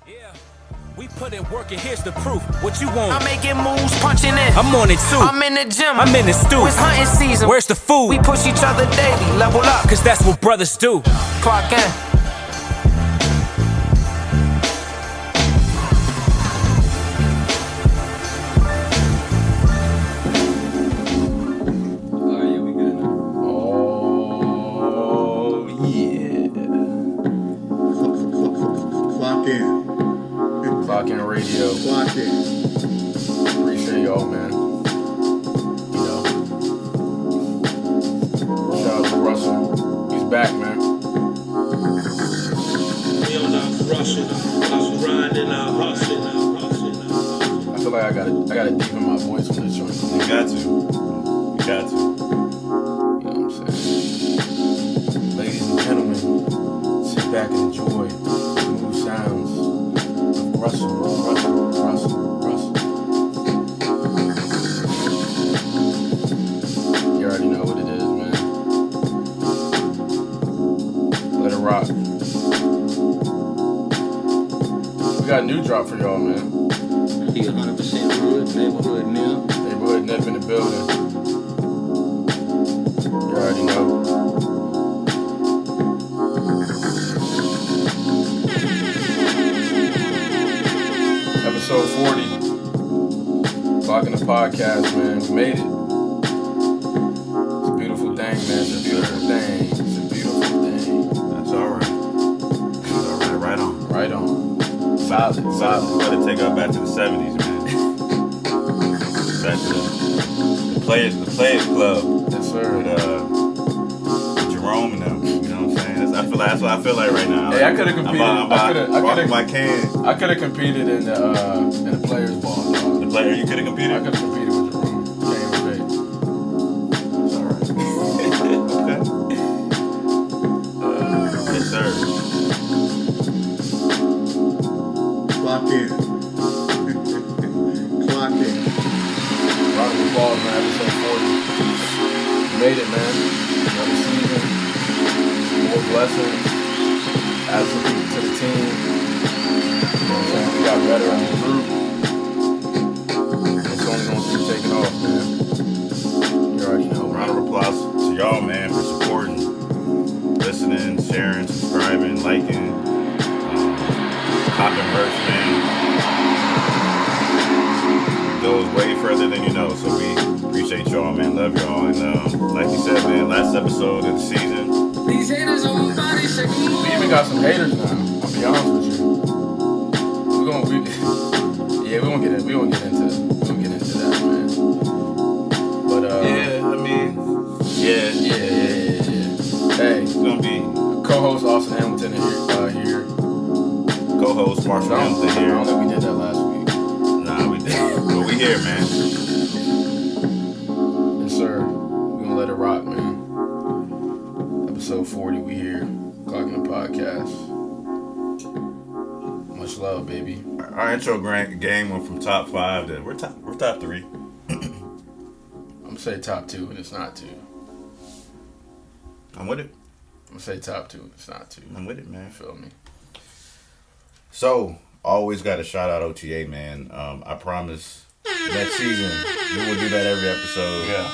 Yeah, we put in work and here's the proof. What you want? I'm making moves, punching in. I'm on it too. I'm in the gym. I'm in the stew. It's hunting season. Where's the food? We push each other daily, level up. Cause that's what brothers do. Clock in. Clock in radio. Clock in. Appreciate y'all, man. You know. Shout out to Russell. He's back, man. We on our rushing, grinding, hustling. I feel like I gotta deepen my voice on this joint. You got to. You know what I'm saying? Ladies and gentlemen, sit back and enjoy smooth sounds of Russell. You already know what it is, man. Let it rock. We got a new drop for y'all, man. He 100% hood, neighborhood now. Neighborhood Nip in the building. You already know. Episode 40. Clocking the podcast, man. We made it. It's a beautiful thing, man. It's a beautiful thing. It's a beautiful thing. That's alright. That's alright. Right on. Right on. Solid. Gotta take us back to the 70s, man. Back to the Players Club. Yes, sir. With Jerome and them. You know what I'm saying? That's what I feel like right now. Hey, I could have competed. Walking my can. I could have competed in the players ball. Dog. The player, you could have competed? I could have competed with Jerome. Can't even It's alright. Okay. Yes, sir. Clock in. Clock in. Round of applause, man. Episode 40. We made it, man. Another season. More blessings. Add some people to the team. You know what I'm saying? We got better as a group. It's only going to keep taking off, man. You already know. Round of applause to y'all, man, for supporting, listening, sharing, subscribing, liking, copping merch, man. Goes way further than you know, so we appreciate y'all, man. Love y'all, and like you said, man, last episode of the season. These haters on my body shaking. We even got some haters now. I'll be honest with you. We won't get into that, man. But yeah. Hey, It's gonna be co-host Austin Hamilton here. co-host Marshall Hamilton I don't here. think we did that last week. Nah, we didn't, but we here, man. Yes, sir. We gonna let it rock, man. Episode 40, we here. Clocking the podcast. Much love, baby. Our intro game went from top 5 to we're top 3. I'm gonna say top 2, and it's not 2. I'm with it. I'm gonna say top 2, and it's not 2. I'm with it, man. You feel me? So, always got to shout out OTA, man. I promise next season we will do that every episode. Yeah.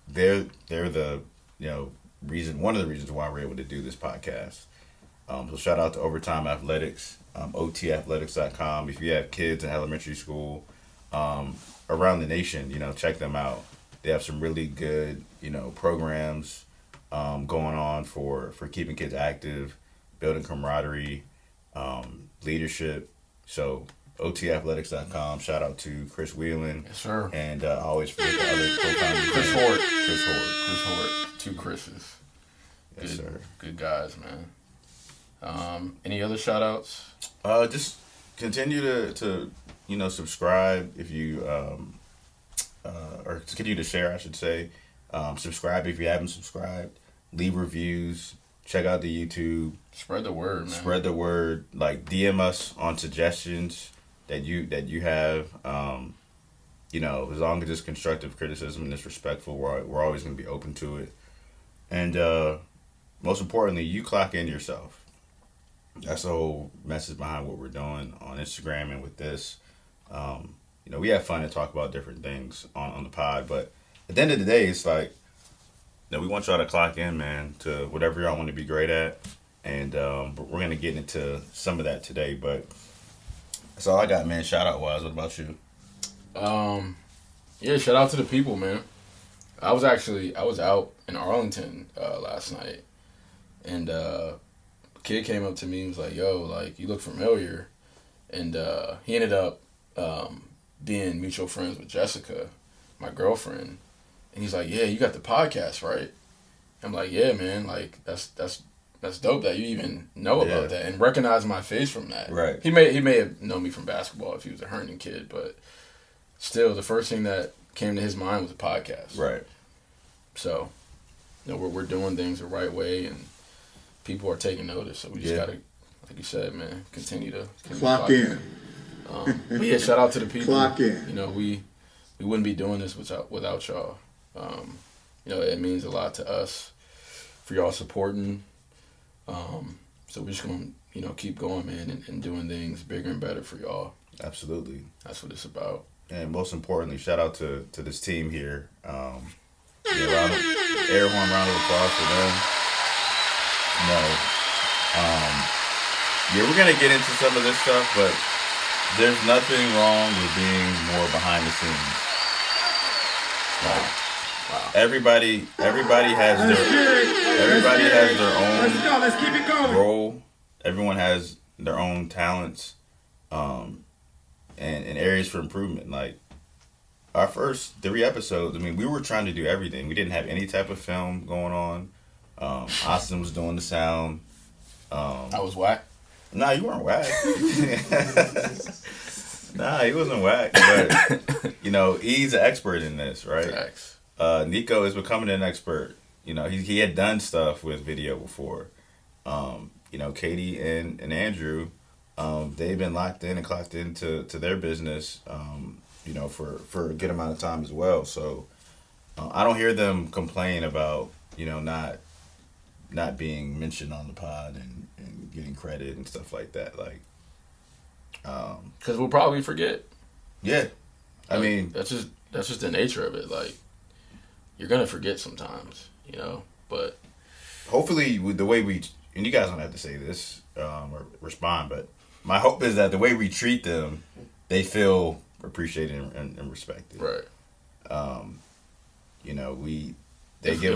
They're the one of the reasons why we're able to do this podcast. So shout out to Overtime Athletics, OTathletics.com. If you have kids in elementary school around the nation, check them out. They have some really good programs going on for keeping kids active, building camaraderie, leadership. So OTathletics.com. Shout out to Chris Whelan. Yes, sir. And I always forget the other co-founders. Chris Hort. 2 Chris's. Yes, sir. Good guys, man. Any other shout outs? Just continue to subscribe if you or continue to share, I should say. Subscribe if you haven't subscribed. Leave reviews. Check out the YouTube. Spread the word, man. Spread the word. Like, DM us on suggestions that you have. As long as it's constructive criticism and it's respectful, we're always going to be open to it. And most importantly, you clock in yourself. That's the whole message behind what we're doing on Instagram and with this. We have fun and talk about different things on the pod, but at the end of the day, it's like, we want y'all to clock in, man, to whatever y'all want to be great at. And but we're going to get into some of that today, but that's all I got, man. Shout out wise. What about you? Yeah, shout out to the people, man. I was out in Arlington last night, and a kid came up to me and was like, yo, like, you look familiar. And he ended up being mutual friends with Jessica, my girlfriend. And he's like, yeah, you got the podcast, right? I'm like, yeah, man, like, that's dope that you even know about that and recognize my face from that. Right. He may have known me from basketball if he was a Herndon kid, but still, the first thing that came to his mind was a podcast. Right. So, we're doing things the right way, and people are taking notice. So we just gotta, like you said, man, continue to clock in. But yeah, shout out to the people. Clock in. We wouldn't be doing this without y'all. It means a lot to us for y'all supporting. So we're just gonna keep going, man, and doing things bigger and better for y'all. Absolutely. That's what it's about. And most importantly, shout out to this team here. Air horn round of applause for them. We're gonna get into some of this stuff, but there's nothing wrong with being more behind the scenes. Wow. Everybody has their own Let's keep it going. role. Everyone has their own talents, and areas for improvement. Like our first 3 episodes, we were trying to do everything. We didn't have any type of film going on. Austin was doing the sound. I was whack. Nah, you weren't whack. Nah, he wasn't whack. But he's an expert in this, right? Facts. Nico is becoming an expert. He had done stuff with video before. Katie and Andrew, they've been locked in and clocked into their business, for a good amount of time as well. So I don't hear them complain about, not being mentioned on the pod and getting credit and stuff like that. Like, because we'll probably forget. Yeah. That's just the nature of it. Like, you're gonna forget sometimes, but hopefully with the way we, and you guys don't have to say this or respond, but my hope is that the way we treat them, they feel appreciated and respected. Right. They give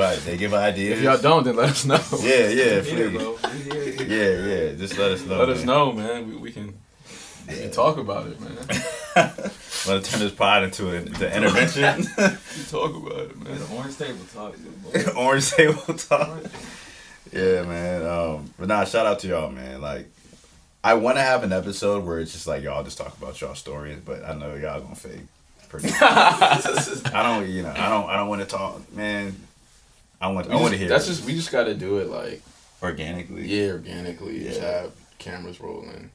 ideas. If y'all don't, then let us know. Yeah, please. Here, bro. Yeah. Just let us know. Let us know, man. We can talk about it, man. Want to turn this pod into the intervention? Talk about it, man. The orange table talk. Boy. Orange table talk. Yeah, man. But nah, shout out to y'all, man. Like, I want to have an episode where it's just like y'all just talk about y'all stories, but I know y'all gonna fake. Pretty. I don't want to talk, man. I want to hear. We just got to do it like organically. Yeah, organically. Yeah. Just have cameras rolling.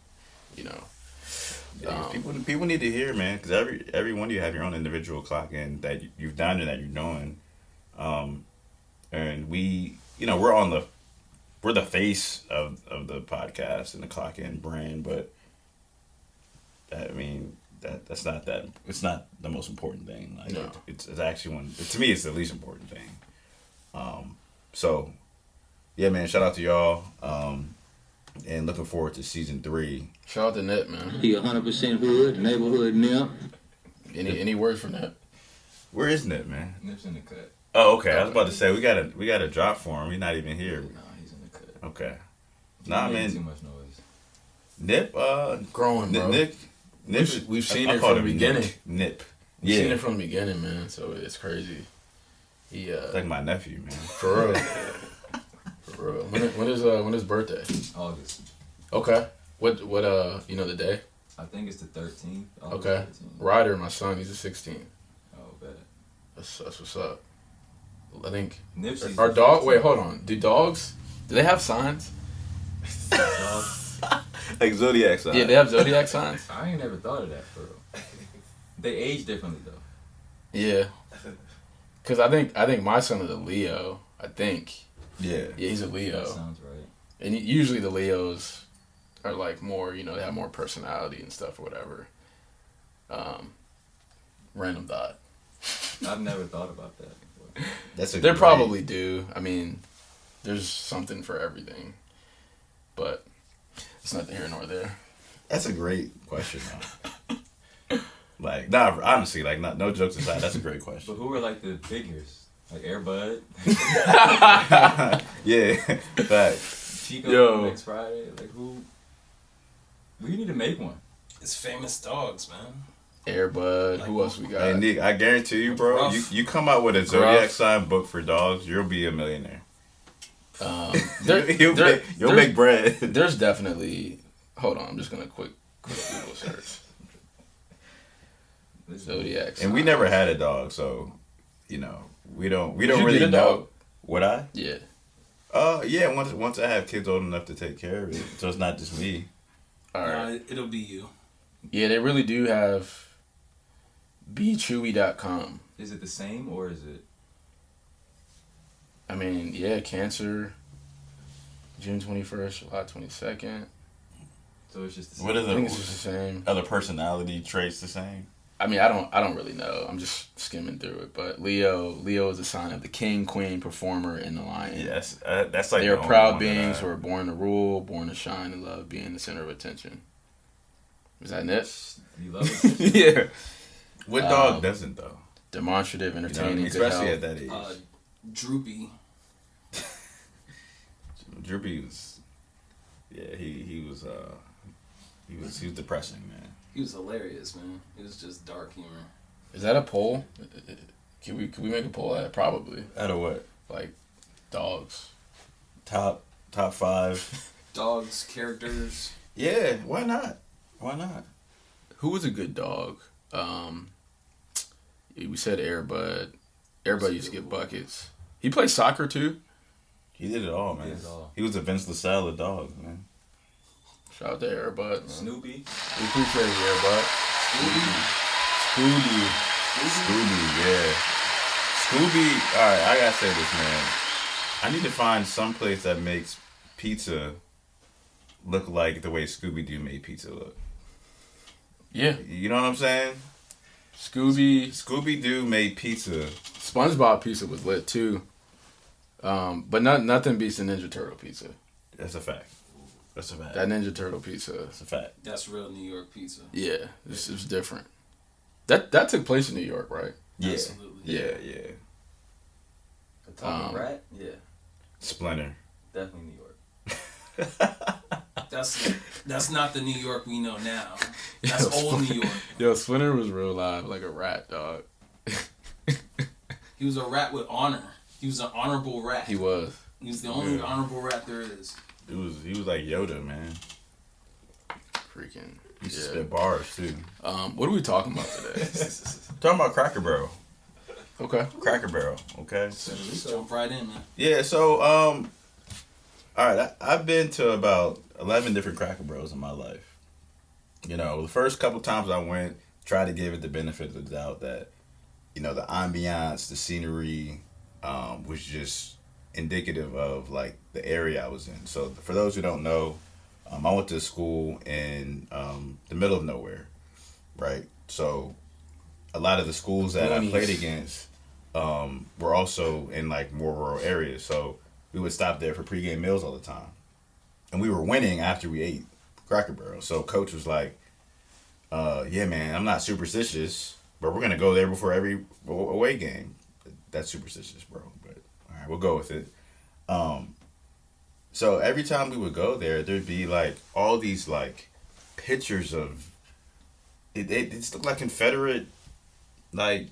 People need to hear, man, because every one of you have your own individual clock in that you've done and that you're doing, and we're the face of the podcast and the clock in brand, but that's not that. It's not the most important thing. Like, no. It's actually to me it's the least important thing. So yeah, man, shout out to y'all. And looking forward to season 3. Shout out to Nip, man. He 100% hood, neighborhood Nip. Any words from Nip? Where is Nip, man? Nip's in the cut. Oh, okay. I was about to say we got a drop for him. He's not even here. No, he's in the cut. Okay. Man. Too much noise. Nip, growing, bro. Nip. We've seen it from the beginning. Nip. We've seen it from the beginning, man. So it's crazy. He like my nephew, man. For real. For real. When is birthday? August. Okay. What the day? I think it's the 13th. Okay. 13th. Ryder, my son, he's a 16. Oh, bet. That's what's up. I think Nipsey's our dog. Wait, hold on. Do they have signs? Like zodiac signs. Yeah, they have zodiac signs. I ain't never thought of that, for real. They age differently though. Yeah. Cause I think my son is a Leo. I think. Yeah. Yeah, he's a Leo. That sounds right. And usually the Leos, are like more, they have more personality and stuff or whatever. Random thought. I've never thought about that before. They probably do. I mean, there's something for everything, but it's neither here nor there. That's a great question, though. Like, nah, honestly, like, no jokes aside, that's a great question. But who are like the figures? Like Air Bud? Yeah, facts. Chico next Friday? Like who? We need to make one. It's famous dogs, man. Air Bud. Who else we got? Hey, Nick, I guarantee you, bro, you come out with a Zodiac sign book for dogs, you'll be a millionaire. You'll make bread. There's definitely... Hold on, I'm just going to quick Google search. Zodiac sign. And we never had a dog, so, we don't Did you really get a know. dog? Would I? Yeah. Yeah, once I have kids old enough to take care of it, so it's not just me. All right. No, it'll be you. Yeah, they really do have bechewy.com. Is it the same or is it? I mean, yeah, Cancer, June 21st, July 22nd. So it's just the same. What are I think it's just the same. Other personality traits the same? I mean, I don't really know. I'm just skimming through it. But Leo is a sign of the king, queen, performer, and the lion. Yes, that's like they are proud beings who are born to rule, born to shine, and love being the center of attention. Is that it? You love it? Yeah. What dog doesn't, though? Demonstrative, entertaining, good especially health. at that age. Droopy. Droopy was, he was depressing, man. He was hilarious, man. It was just dark humor. Is that a poll? Can we make a poll at it? Probably. Out of what? Like dogs. Top 5. Dogs, characters. Yeah, why not? Why not? Who was a good dog? We said Air Bud. Air Bud used to get buckets. He played soccer too. He did it all, man. He was a Vince LaSalle dog, man. Shout out to Air Bud, man. Snoopy. We appreciate you, Air Bud. Scooby, yeah. Scooby, alright, I gotta say this, man. I need to find some place that makes pizza look like the way Scooby-Doo made pizza look. Yeah. You know what I'm saying? Scooby-Doo made pizza. SpongeBob pizza was lit too. But nothing beats the Ninja Turtle pizza. That's a fact. That Ninja Turtle pizza. That's a fact. That's real New York pizza. Yeah, it's different. That took place in New York, right? Yeah. Absolutely. Yeah. A talking rat? Yeah. Splinter. Definitely New York. That's not the New York we know now. That's old New York. Yo, Splinter was real live, like a rat, dog. He was a rat with honor. He was an honorable rat. He was. He was the only honorable rat there is. He was like Yoda, man. Freaking. He used to spit bars too. What are we talking about today? Talking about Cracker Barrel. Okay. Cracker Barrel. Okay. Just jump right in, man. Yeah. So all right. I've been to about 11 different Cracker Barrels in my life. The first couple times I went, tried to give it the benefit of the doubt that, the ambiance, the scenery, was just indicative of like the area I was in. So for those who don't know, I went to school in the middle of nowhere, right? So a lot of the schools that I played against were also in like more rural areas. So we would stop there for pregame meals all the time, and we were winning after we ate Cracker Barrel. So coach was like, "Yeah, man, I'm not superstitious, but we're gonna go there before every away game." That's superstitious, bro. But all right, we'll go with it. So every time we would go there, there'd be like all these like pictures of it. It looked like Confederate like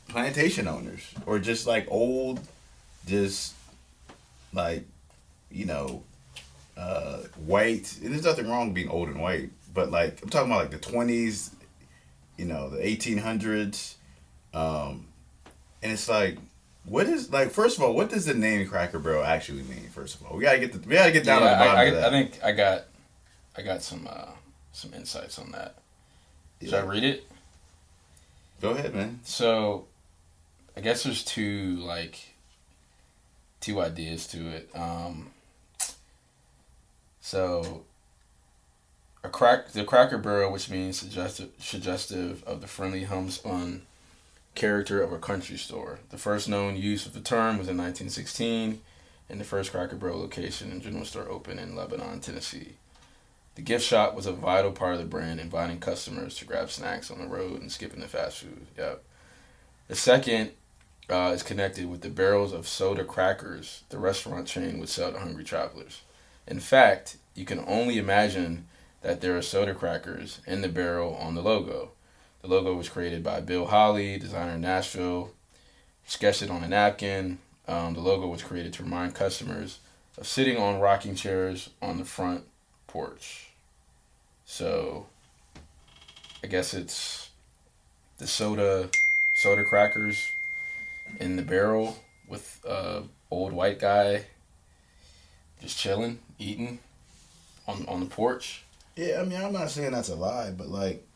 plantation owners, or just like old, just like white. And there's nothing wrong with being old and white, but like I'm talking about like the 20s, the 1800s, and it's like. What is like? First of all, what does the name Cracker Barrel actually mean? First of all, we gotta get down to the bottom of that. I think I got some insights on that. Should I read it? Go ahead, man. So, I guess there's two ideas to it. So, the Cracker Barrel, which means suggestive of the friendly homespun character of a country store. The first known use of the term was in 1916, and the first Cracker Barrel location and general store opened in Lebanon, Tennessee. The gift shop was a vital part of the brand, inviting customers to grab snacks on the road and skipping the fast food. Yep. The second is connected with the barrels of soda crackers the restaurant chain would sell to hungry travelers. In fact, you can only imagine that there are soda crackers in the barrel on the logo. The logo was created by Bill Holly, designer in Nashville. He sketched it on a napkin. The logo was created to remind customers of sitting on rocking chairs on the front porch. So, I guess it's the soda crackers in the barrel with old white guy just chilling, eating on the porch. Yeah, I mean, I'm not saying that's a lie, but like,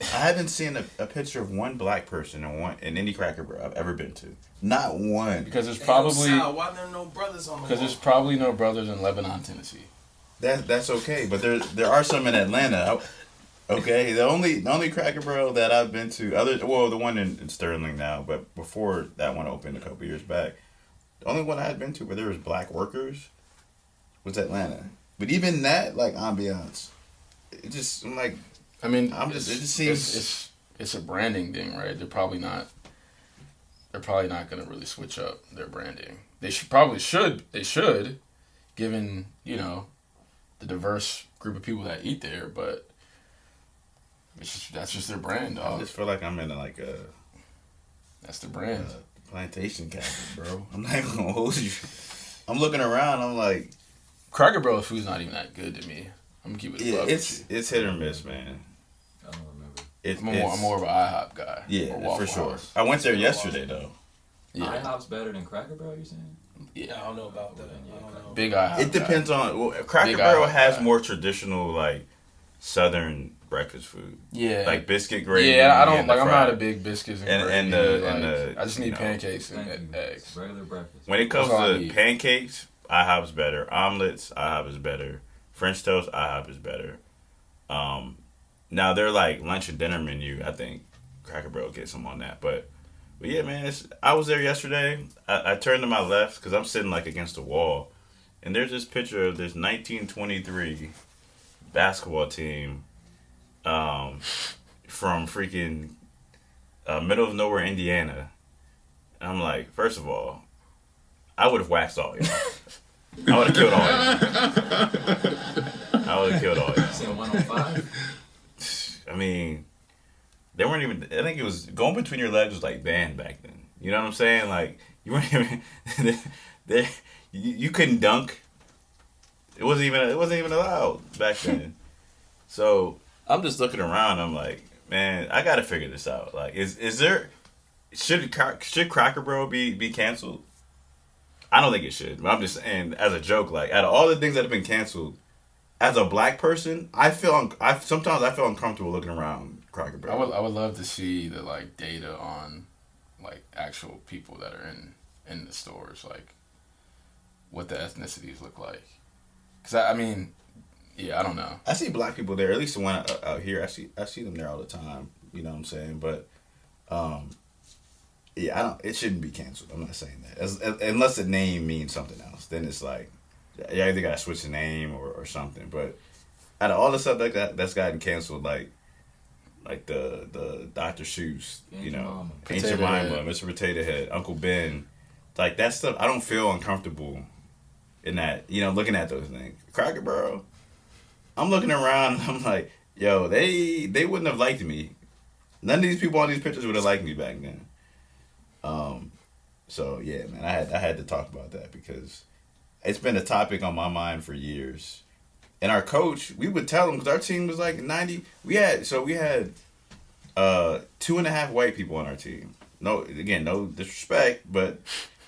I haven't seen a picture of one black person in any Cracker Barrel I've ever been to. Not one. Because there's probably why there no brothers on the because there's probably no brothers in Lebanon, Tennessee. That's okay, but there are some in Atlanta. Okay, the only Cracker Barrel that I've been to, the one in Sterling now, but before that one opened a couple years back, the only one I had been to where there was black workers was Atlanta. But even that, like, ambiance, it just, I'm like, I mean, it just seems it's a branding thing, right? They're probably not going to really switch up their branding. They should, given, you know, the diverse group of people that eat there, but that's just their brand, dog. I just feel like I'm in That's the brand. Plantation cabin, bro. I'm not even gonna hold you. I'm looking around. I'm like, Cracker Barrel food's not even that good to me. I'm gonna keep it. Yeah, it's hit or miss, man. I don't remember. I'm more of an IHOP guy. Yeah, for sure. I went there yesterday though. Yeah. IHOP's better than Cracker Barrel, you saying? Yeah, I don't know about that. I don't know. Big IHOP. It depends on. Cracker Barrel has more traditional, like, Southern breakfast food. Yeah, like biscuit gravy. Yeah, I don't like. I'm not a big biscuits and the. I just need pancakes and eggs. Regular breakfast. When it comes to pancakes, IHOP's better. Omelets, IHOP is better. French toast, IHOP is better. Now they're like lunch and dinner menu. I think Cracker Barrel gets some on that, but yeah, man. I was there yesterday. I turned to my left because I'm sitting like against the wall, and there's this picture of this 1923 basketball team from freaking middle of nowhere, Indiana. And I'm like, first of all, I would have waxed all y'all. I would have killed all y'all. I would have killed all y'all. Saying 105? I mean, they weren't even. I think it was going between your legs was like banned back then. You know what I'm saying? Like you weren't even. You couldn't dunk. It wasn't even allowed back then. So I'm just looking around. I'm like, man, I gotta figure this out. Like, should Cracker Barrel be canceled? I don't think it should. But I'm just saying, as a joke, like, out of all the things that have been canceled, as a black person, sometimes I feel uncomfortable looking around Cracker Barrel. I would love to see the like data on like actual people that are in the stores, like what the ethnicities look like. Cause I mean, yeah, I don't know. I see black people there. At least the one out here, I see them there all the time. You know what I'm saying? But yeah, it shouldn't be canceled. I'm not saying that. Unless the name means something else, then it's like, you either gotta switch the name or something. But out of all the stuff that's gotten canceled, like the Dr. Seuss, you know, Ancient Jemima, Mr. Potato Head, Uncle Ben, like that stuff, I don't feel uncomfortable in that, you know, looking at those things. Cracker Barrel, I'm looking around and I'm like, yo, they wouldn't have liked me. None of these people on these pictures would have liked me back then. So yeah, man, I had to talk about that because it's been a topic on my mind for years. And our coach, we would tell him, because our team was like 90. We had 2.5 white people on our team. No disrespect, but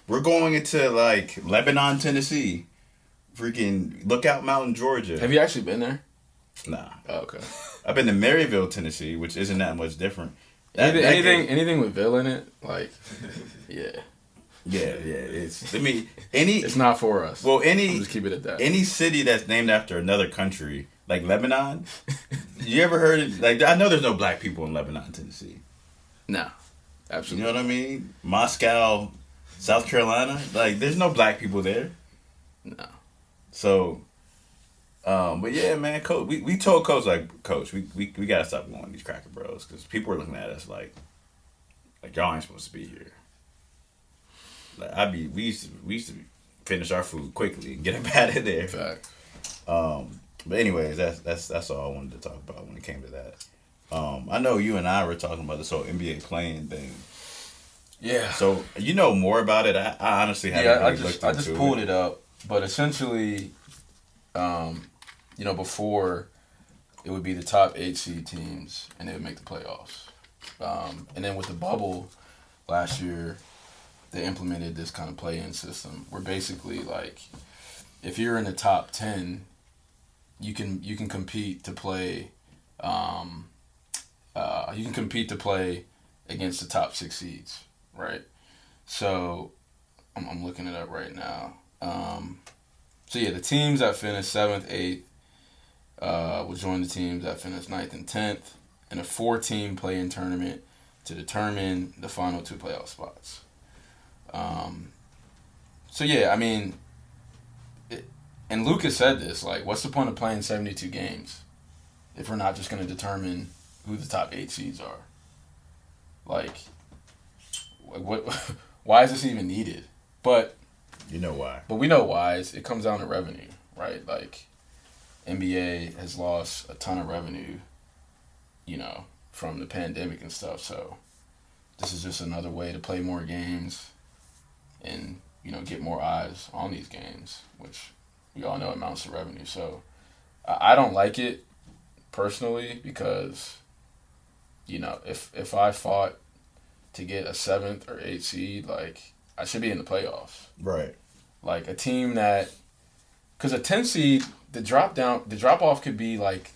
we're going into like Lebanon, Tennessee, freaking Lookout Mountain, Georgia. Have you actually been there? Nah. Oh, okay. I've been to Maryville, Tennessee, which isn't that much different. Anything with Ville in it, like, yeah. Yeah. It's not for us. Well, just keep it at that. Any city that's named after another country, like Lebanon, you ever heard it? Like, I know there's no black people in Lebanon, Tennessee. No, You absolutely. know what I mean? Moscow, South Carolina. Like, there's no black people there. No. So, but yeah, man, Coach, we told Coach, like, Coach, we gotta stop going to these Cracker Bros because people are looking at us like y'all ain't supposed to be here. Like, we used to finish our food quickly and get up out of there. Fact. But anyways, that's all I wanted to talk about when it came to that. I know you and I were talking about this whole NBA playing thing. Yeah. So you know more about it. I honestly haven't really looked into it. I just pulled it up, but essentially, before it would be the top 8 seed teams and they would make the playoffs. And then with the bubble last year, they implemented this kind of play-in system where basically, like, if you're in the top 10, you can compete to play. You can compete to play against the top 6 seeds, right? So, I'm looking it up right now. The teams that finished 7th, 8th will join the teams that finished 9th and 10th in a 4-team play-in tournament to determine the final 2 playoff spots. And Lucas said this, like, what's the point of playing 72 games if we're not just going to determine who the top 8 seeds are? Like what? Why is this even needed? But you know why. But we know why. It comes down to revenue, right? Like, NBA has lost a ton of revenue, from the pandemic and stuff. So this is just another way to play more games and, get more eyes on these games, which we all know amounts to revenue. So I don't like it personally because, if I fought to get a 7th or 8th seed, like, I should be in the playoffs. Right. Like a team that, because a 10 seed, the drop off could be like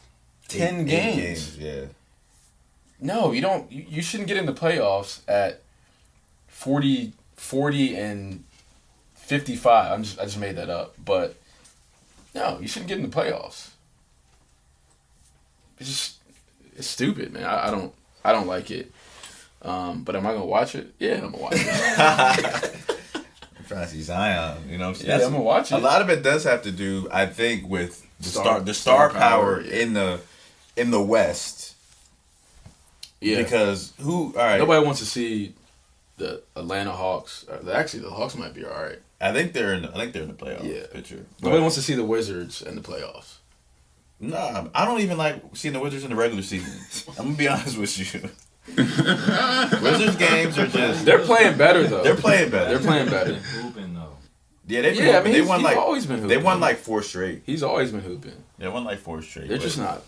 10 games. Yeah. No, you don't. You shouldn't get in the playoffs at 40 and 55. I just made that up, but no, you shouldn't get in the playoffs. It's stupid, man. I don't like it. But am I gonna watch it? Yeah, I'm gonna watch it. I'm trying to see Zion. You know what I'm saying? Yeah, I'm gonna watch it. A lot of it does have to do, I think, with the star power yeah. in the West. Yeah. Because all right. Nobody wants to see the Atlanta Hawks. Actually, the Hawks might be all right. I think they're in the playoff picture. Nobody wants to see the Wizards in the playoffs. No, I don't even like seeing the Wizards in the regular season. I'm gonna be honest with you. Wizards games are just... They're playing better, though. They're playing better. Hooping, though. Yeah, they won he's always been hooping. They won like 4 straight. He's always been hooping. They won like 4 straight. They're just not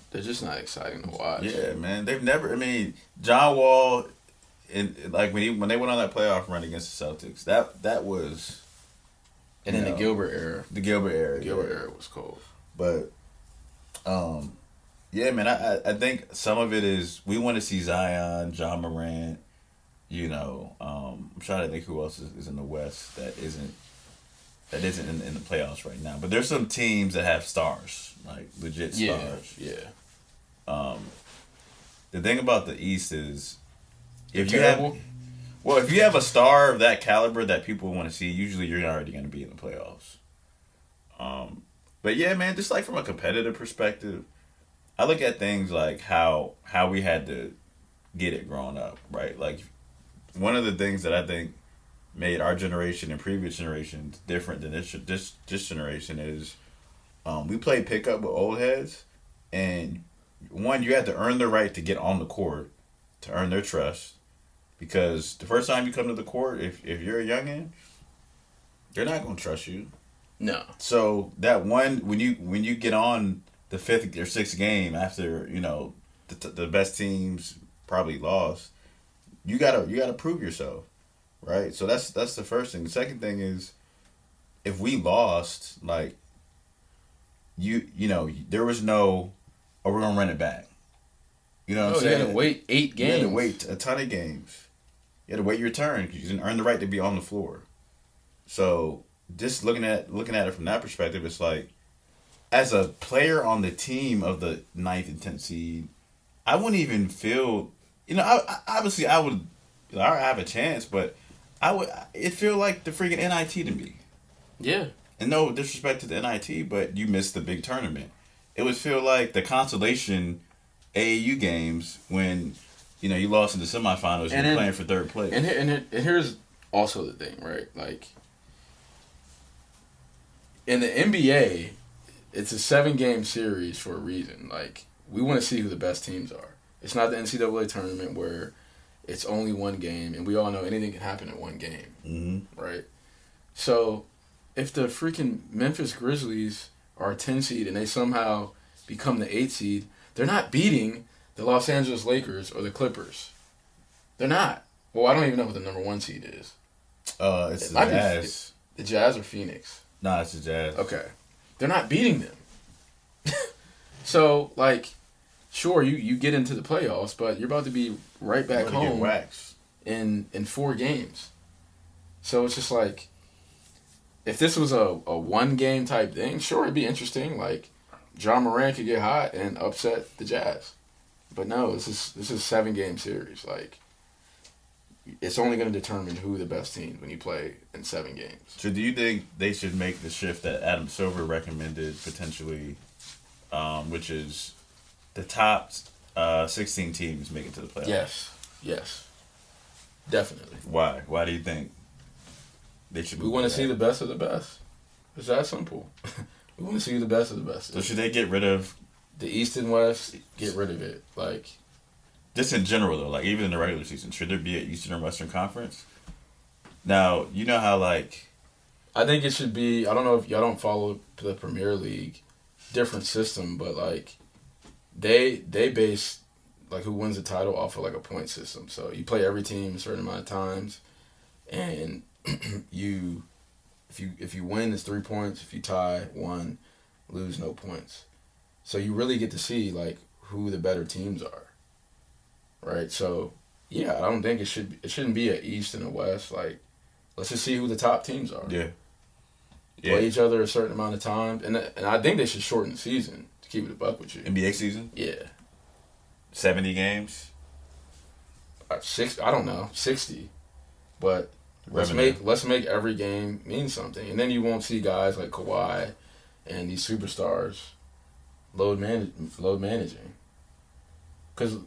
exciting to watch. Yeah, man. They've never... I mean, John Wall, when they went on that playoff run against the Celtics, that was... And then the Gilbert era. The Gilbert era. The Gilbert era was cold. But... yeah, man, I think some of it is we want to see Zion, John Morant, I'm trying to think who else is in the West that isn't in the playoffs right now. But there's some teams that have stars, like legit stars. Yeah. The thing about the East is if you have a star of that caliber that people want to see, usually you're already going to be in the playoffs. But yeah, man, just like from a competitive perspective, I look at things like how we had to get it growing up, right? Like, one of the things that I think made our generation and previous generations different than this generation is we played pickup with old heads, and one, you had to earn the right to get on the court to earn their trust, because the first time you come to the court, if you're a youngin', they're not going to trust you. No. So that one, when you get on the 5th or 6th game after the best teams probably lost, you gotta prove yourself, right? So that's the first thing. The second thing is, if we lost, like there was no, oh, we're gonna run it back. You know what I'm saying? You had to wait 8 games. You had to wait a ton of games. You had to wait your turn because you didn't earn the right to be on the floor. So just looking at it from that perspective, it's like, as a player on the team of the 9th and 10th seed, I wouldn't even feel. I obviously I would. I have a chance, but it feel like the freaking NIT to me. Yeah. And no disrespect to the NIT, but you missed the big tournament. It would feel like the consolation AAU games when you lost in the semifinals and you're playing for third place. And here's also the thing, right? Like in the NBA, it's a 7-game series for a reason. Like we want to see who the best teams are. It's not the NCAA tournament where it's only one game, and we all know anything can happen in one game, right? So, if the freaking Memphis Grizzlies are a 10 seed and they somehow become the 8 seed, they're not beating the Los Angeles Lakers or the Clippers. They're not. Well, I don't even know what the number 1 seed is. It's the Jazz. The Jazz or Phoenix? Nah, it's the Jazz. Okay. They're not beating them. So, like, sure, you get into the playoffs, but you're about to be right back home in 4 games. So it's just like, if this was a 1-game type thing, sure, it'd be interesting. Like, John Moran could get hot and upset the Jazz. But no, this is a 7-game series. Like, it's only going to determine who the best team when you play in 7 games. So do you think they should make the shift that Adam Silver recommended potentially, which is the top 16 teams make it to the playoffs? Yes. Definitely. Why? Why do you think they should? We want to see the best of the best. It's that simple. We want to see the best of the best. So should they get rid of the East and West? Get rid of it. Like, just in general though, like even in the regular season, should there be an Eastern or Western Conference? Now you know how like I think it should be. I don't know if y'all don't follow the Premier League, different system, but like they base like who wins the title off of like a point system. So you play every team a certain amount of times, and if you win, it's 3 points. If you tie, 1, lose, no points. So you really get to see like who the better teams are, right? So yeah, I don't think it shouldn't be an East and a West. Like, let's just see who the top teams are. Yeah. Play each other a certain amount of times, and I think they should shorten the season to keep it a buck with you. NBA season? Yeah. 70 games? 60, I don't know, 60. But let's make every game mean something. And then you won't see guys like Kawhi and these superstars load managing. Because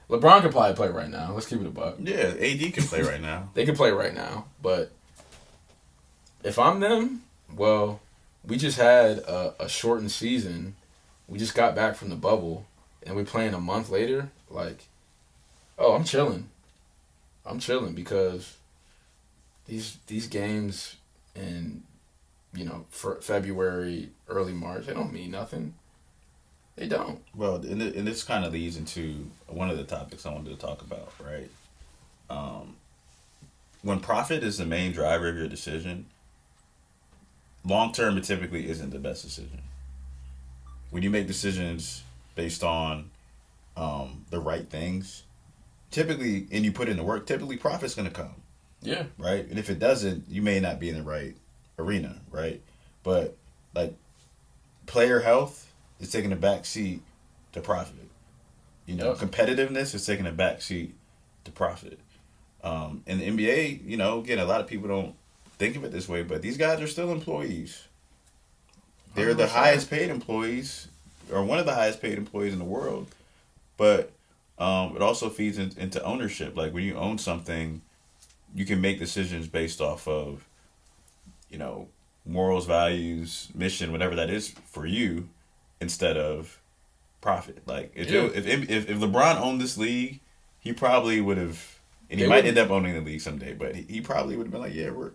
LeBron could probably play right now. Let's keep it a buck. Yeah, AD can play right now. They can play right now. But if I'm them, well, we just had a shortened season. We just got back from the bubble, and we're playing a month later. Like, oh, I'm chilling. I'm chilling because these games in, February, early March, they don't mean nothing. They don't. Well, and this kind of leads into one of the topics I wanted to talk about, right? When profit is the main driver of your decision, long term, it typically isn't the best decision. When you make decisions based on the right things, typically, and you put in the work, typically profit's going to come. Yeah. Right? And if it doesn't, you may not be in the right arena, right? But, like, player health is taking a back seat to profit. Competitiveness is taking a back seat to profit. In the NBA, again, a lot of people don't think of it this way, but these guys are still employees. They're the highest paid employees, or one of the highest paid employees in the world. But it also feeds into ownership. Like when you own something, you can make decisions based off of, morals, values, mission, whatever that is for you, instead of profit. Like if LeBron owned this league, he probably would have, and he might end up owning the league someday. But he probably would have been like, yeah, we're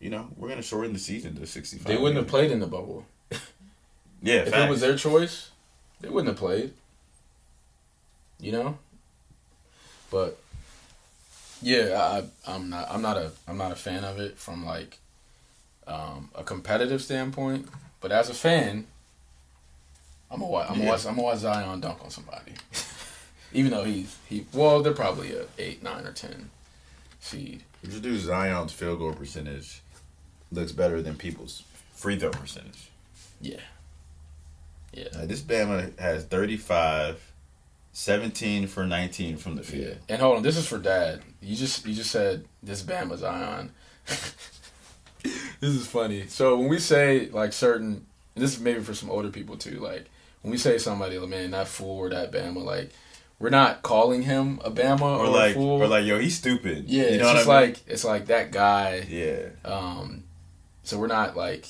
gonna shorten the season to 65. They wouldn't have played in the bubble. Yeah, if it was their choice, they wouldn't have played. But yeah, I'm not a fan of it from like a competitive standpoint. But as a fan, I'm gonna watch Zion dunk on somebody. Even though they're probably a 8, 9, or 10 seed. Just do Zion's field goal percentage looks better than people's free throw percentage. Yeah. Yeah. This Bama has 35, 17 for 19 from the field. Yeah. And hold on, this is for Dad. You just said this Bama Zion. This is funny. So when we say like certain, and this is maybe for some older people too, like when we say somebody, like, man, that fool or that Bama, like we're not calling him a Bama or like a fool. or like, yo, he's stupid. Yeah, you know it's what just I mean? like it's like that guy. Yeah. So we're not like,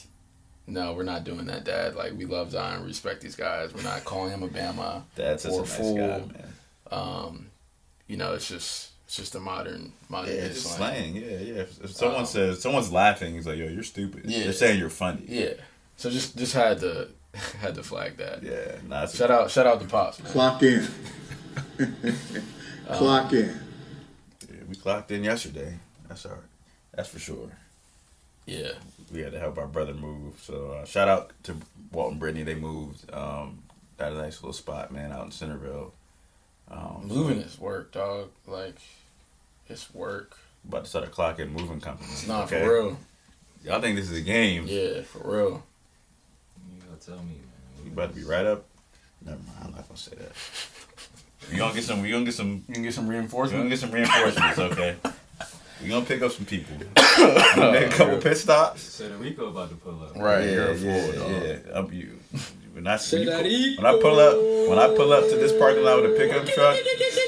no, we're not doing that, Dad. Like we love Zion, respect these guys. We're not calling him a Bama That's or a nice fool. guy, man. You know, it's just a modern Yeah, day it's just slang. slang. Yeah. If someone says someone's laughing, he's like, yo, you're stupid. Yeah. They're saying you're funny. Yeah. So just had to flag that. Yeah. Nah, Shout out to Pops. Man. Clock in. Clock in. Yeah, we clocked in yesterday. That's all right. That's for sure. Yeah. We had to help our brother move. So shout out to Walt and Brittany. They moved. Got a nice little spot, man, out in Centerville. Moving is work, dog. Like, it's work. About to start a clock in moving company. It's not for real. Y'all think this is a game? Yeah, for real. You gotta tell me, man. We about to be right up. Never mind. I'm not gonna say that. We gonna get some. You can get some We reinforcements. gonna get some reinforcements. Okay. We gonna pick up some people. Make a couple pit stops. So then Rico about to pull up. Right, Yeah, you're a fool, dog. yeah. Up you. When I Say that when I pull up to this parking lot with a pickup truck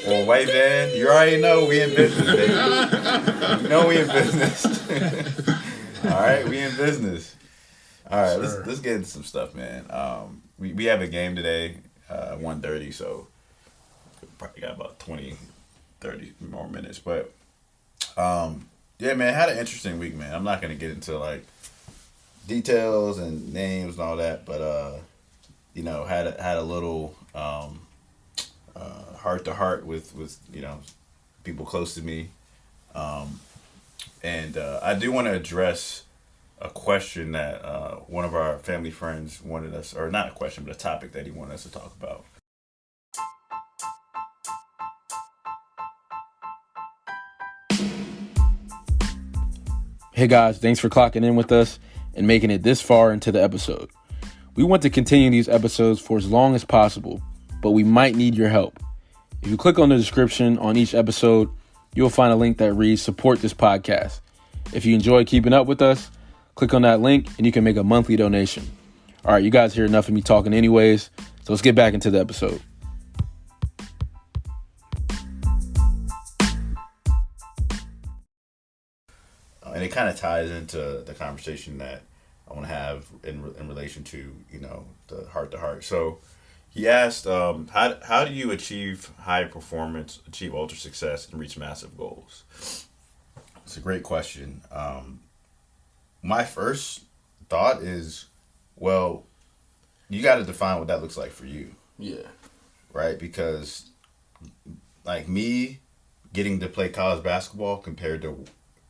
or a white van, you already know we in business, baby. You know we in business. All right, we in business. All right, Sure. let's get into some stuff, man. We have a game today, 1:30, so probably got about 20, 30 more minutes. But yeah, man, had an interesting week, man. I'm not gonna get into like details and names and all that, but you know, had a little heart to heart with you know, people close to me, and I do want to address a question that one of our family friends wanted us, or not a question, but a topic that he wanted us to talk about. Hey guys, thanks for clocking in with us and making it this far into the episode. We want to continue these episodes for as long as possible, but we might need your help. If you click on the description on each episode, you'll find a link that reads support this podcast. If you enjoy keeping up with us, click on that link and you can make a monthly donation. All right, you guys hear enough of me talking anyways, so let's get back into the episode. And it kind of ties into the conversation that I want to have in relation to, you know, the heart to heart. So he asked, how do you achieve high performance, achieve ultra success, and reach massive goals? It's a great question. My first thought is, well, you got to define what that looks like for you. Yeah. Right? Because like me getting to play college basketball compared to,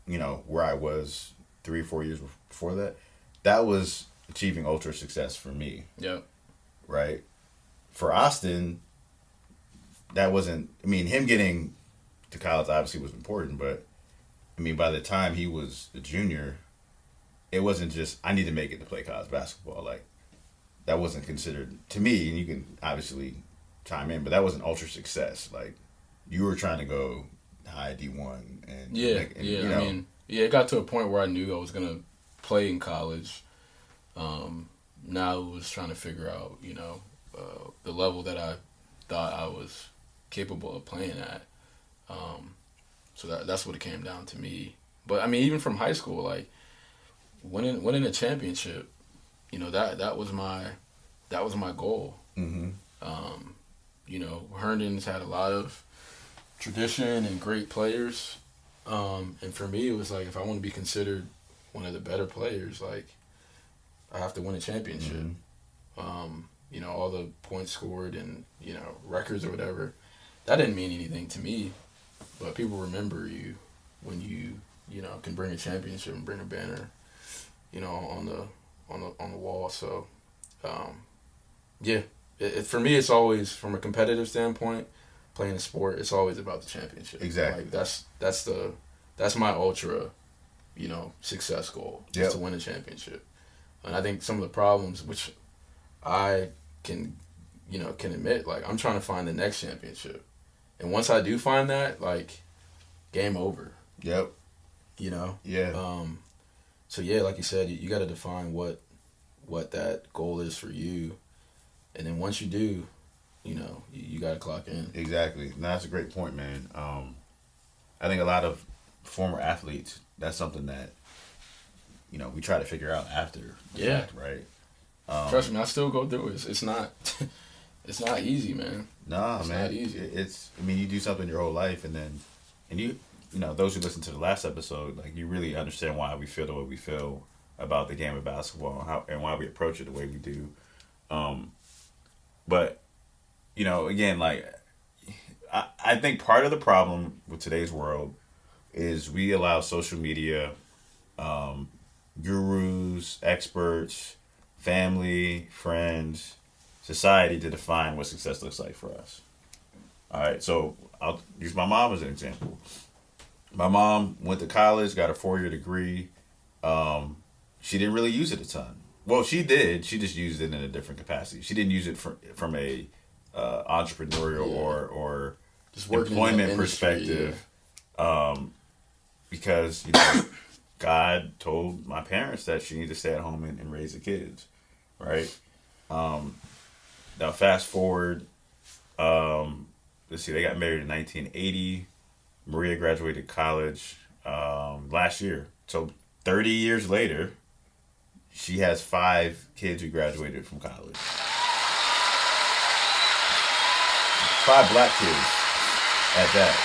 you know, where I was 3 or 4 years before that, that was achieving ultra success for me. Yep. Right? For Austin, that wasn't, I mean, him getting to college obviously was important, but I mean, by the time he was a junior, it wasn't just, I need to make it to play college basketball. Like, that wasn't considered, to me, and you can obviously chime in, but that wasn't ultra success. Like, you were trying to go high D1 and you know, I mean, yeah, it got to a point where I knew I was gonna play in college. Now I was trying to figure out, you know, the level that I thought I was capable of playing at. So that's what it came down to me. But I mean, even from high school, like winning a championship, you know, that was my goal. Mm-hmm. You know, Herndon's had a lot of tradition and great players. And for me, it was like, if I want to be considered one of the better players, like, I have to win a championship. Mm-hmm. You know, all the points scored and, you know, records or whatever, that didn't mean anything to me. But people remember you when you know, can bring a championship and bring a banner, you know, on the wall. So, yeah, for me, it's always, from a competitive standpoint, playing a sport, it's always about the championship. Exactly. Like that's my ultra, you know, success goal, is to win a championship. And I think some of the problems, which I can, can admit, like, I'm trying to find the next championship. And once I do find that, like, game over. Yep. Yeah. So yeah, like you said, you got to define what that goal is for you, and then once you do, you got to clock in. Exactly. No, that's a great point, man. I think a lot of former athletes, that's something that we try to figure out after the fact, right? Trust me, I still go through it. It's not it's not easy, man. Nah, it's man. Not easy. You do something your whole life, and you those who listen to the last episode, like, you really understand why we feel the way we feel about the game of basketball and why we approach it the way we do. But again, like, I think part of the problem with today's world is we allow social media, gurus, experts, family, friends, society to define what success looks like for us. All right, so I'll use my mom as an example. My mom went to college, got a 4-year degree. She didn't really use it a ton. Well, she did. She just used it in a different capacity. She didn't use it from a entrepreneurial or just employment perspective. Yeah. Because God told my parents that she needed to stay at home and raise the kids, right? Now fast forward, let's see, they got married in 1980. Maria graduated college last year. So 30 years later, she has 5 kids who graduated from college. 5 black kids at that.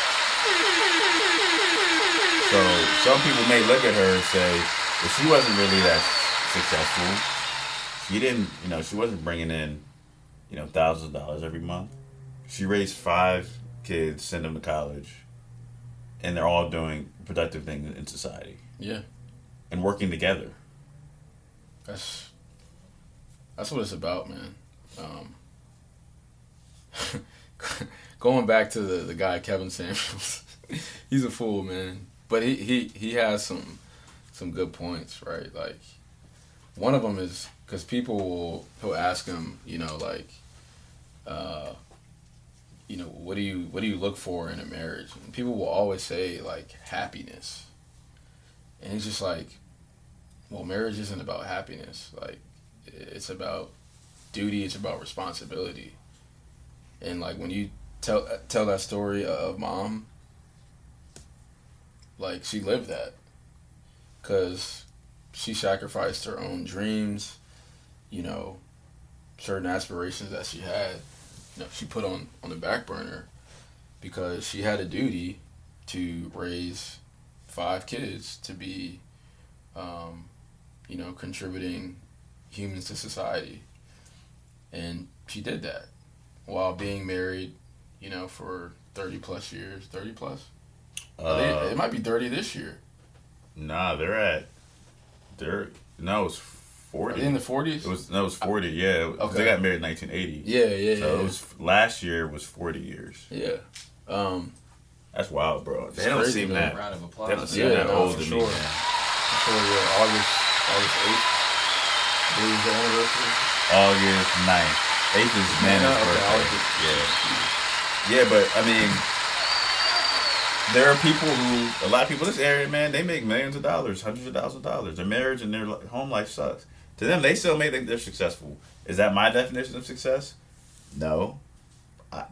So some people may look at her and say, well, she wasn't really that successful. She didn't, she wasn't bringing in, thousands of dollars every month. She raised 5 kids, sent them to college, and they're all doing productive things in society. Yeah. And working together. That's what it's about, man. Going back to the guy Kevin Samuels, he's a fool, man. But he has some good points, right? Like, one of them is because he'll ask him, what do you look for in a marriage? And people will always say, like, happiness. And he's just like, well, marriage isn't about happiness. Like, it's about duty. It's about responsibility. And, like, when you tell that story of mom, like, she lived that. Because she sacrificed her own dreams, certain aspirations that she had, she put on the back burner because she had a duty to raise 5 kids to be, contributing humans to society. And she did that while being married, for 30 plus years. 30 plus? It might be 30 this year. Nah, it was 40. In the 40s? It was 40, yeah. Okay. They got married in 1980. Yeah. So it was, last year was 40 years. Yeah. That's wild, bro. They don't crazy, seem man. that. Round of applause. They don't seem that old to me, sure. man. Yeah. August 8th. I believe is the anniversary. August 9th. 8th is Nana's birthday. Yeah, but I mean, there are people a lot of people in this area, man, they make millions of dollars, hundreds of thousands of dollars. Their marriage and their home life sucks. To them, they still may think they're successful. Is that my definition of success? No.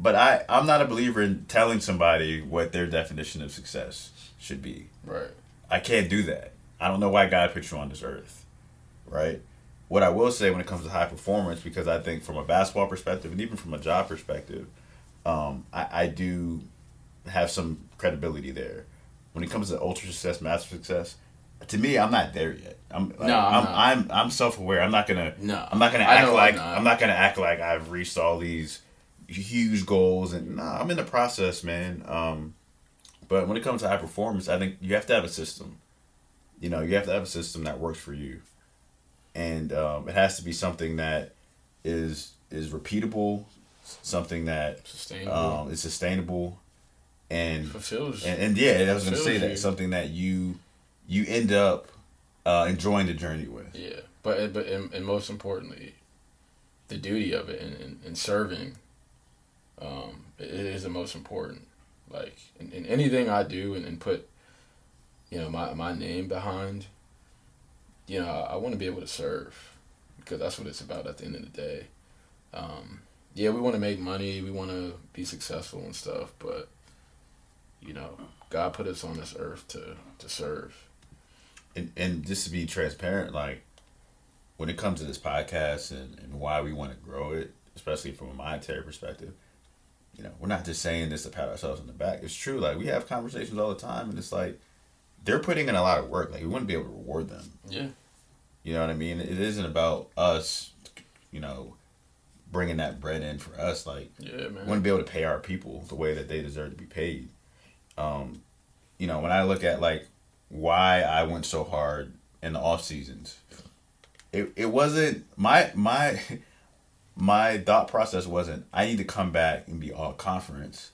But I'm not a believer in telling somebody what their definition of success should be. Right. I can't do that. I don't know why God put you on this earth. Right? What I will say when it comes to high performance, because I think from a basketball perspective and even from a job perspective, I do have some credibility there. When it comes to ultra success, master success, to me, I'm not there yet. I'm self-aware. I'm not gonna act like I've reached all these huge goals, and I'm in the process, man. But when it comes to high performance, I think you have to have a system. You have to have a system that works for you, and it has to be something that is repeatable, something that is sustainable, and fulfills. And yeah, I was gonna say that something that you end up enjoying the journey with. Yeah, but most importantly, the duty of it and serving, it is the most important. Like in anything I do and put, my name behind, I want to be able to serve, because that's what it's about at the end of the day. We want to make money, we want to be successful and stuff, but God put us on this earth to serve. And just to be transparent, like when it comes to this podcast and why we want to grow it, especially from a monetary perspective, we're not just saying this to pat ourselves on the back. It's true. Like, we have conversations all the time, and it's like they're putting in a lot of work. Like, we want to be able to reward them. Yeah. You know what I mean? It isn't about us, bringing that bread in for us. Like, yeah, man. We want to be able to pay our people the way that they deserve to be paid. When I look at like why I went so hard in the off seasons, it wasn't my thought process wasn't I need to come back and be all conference.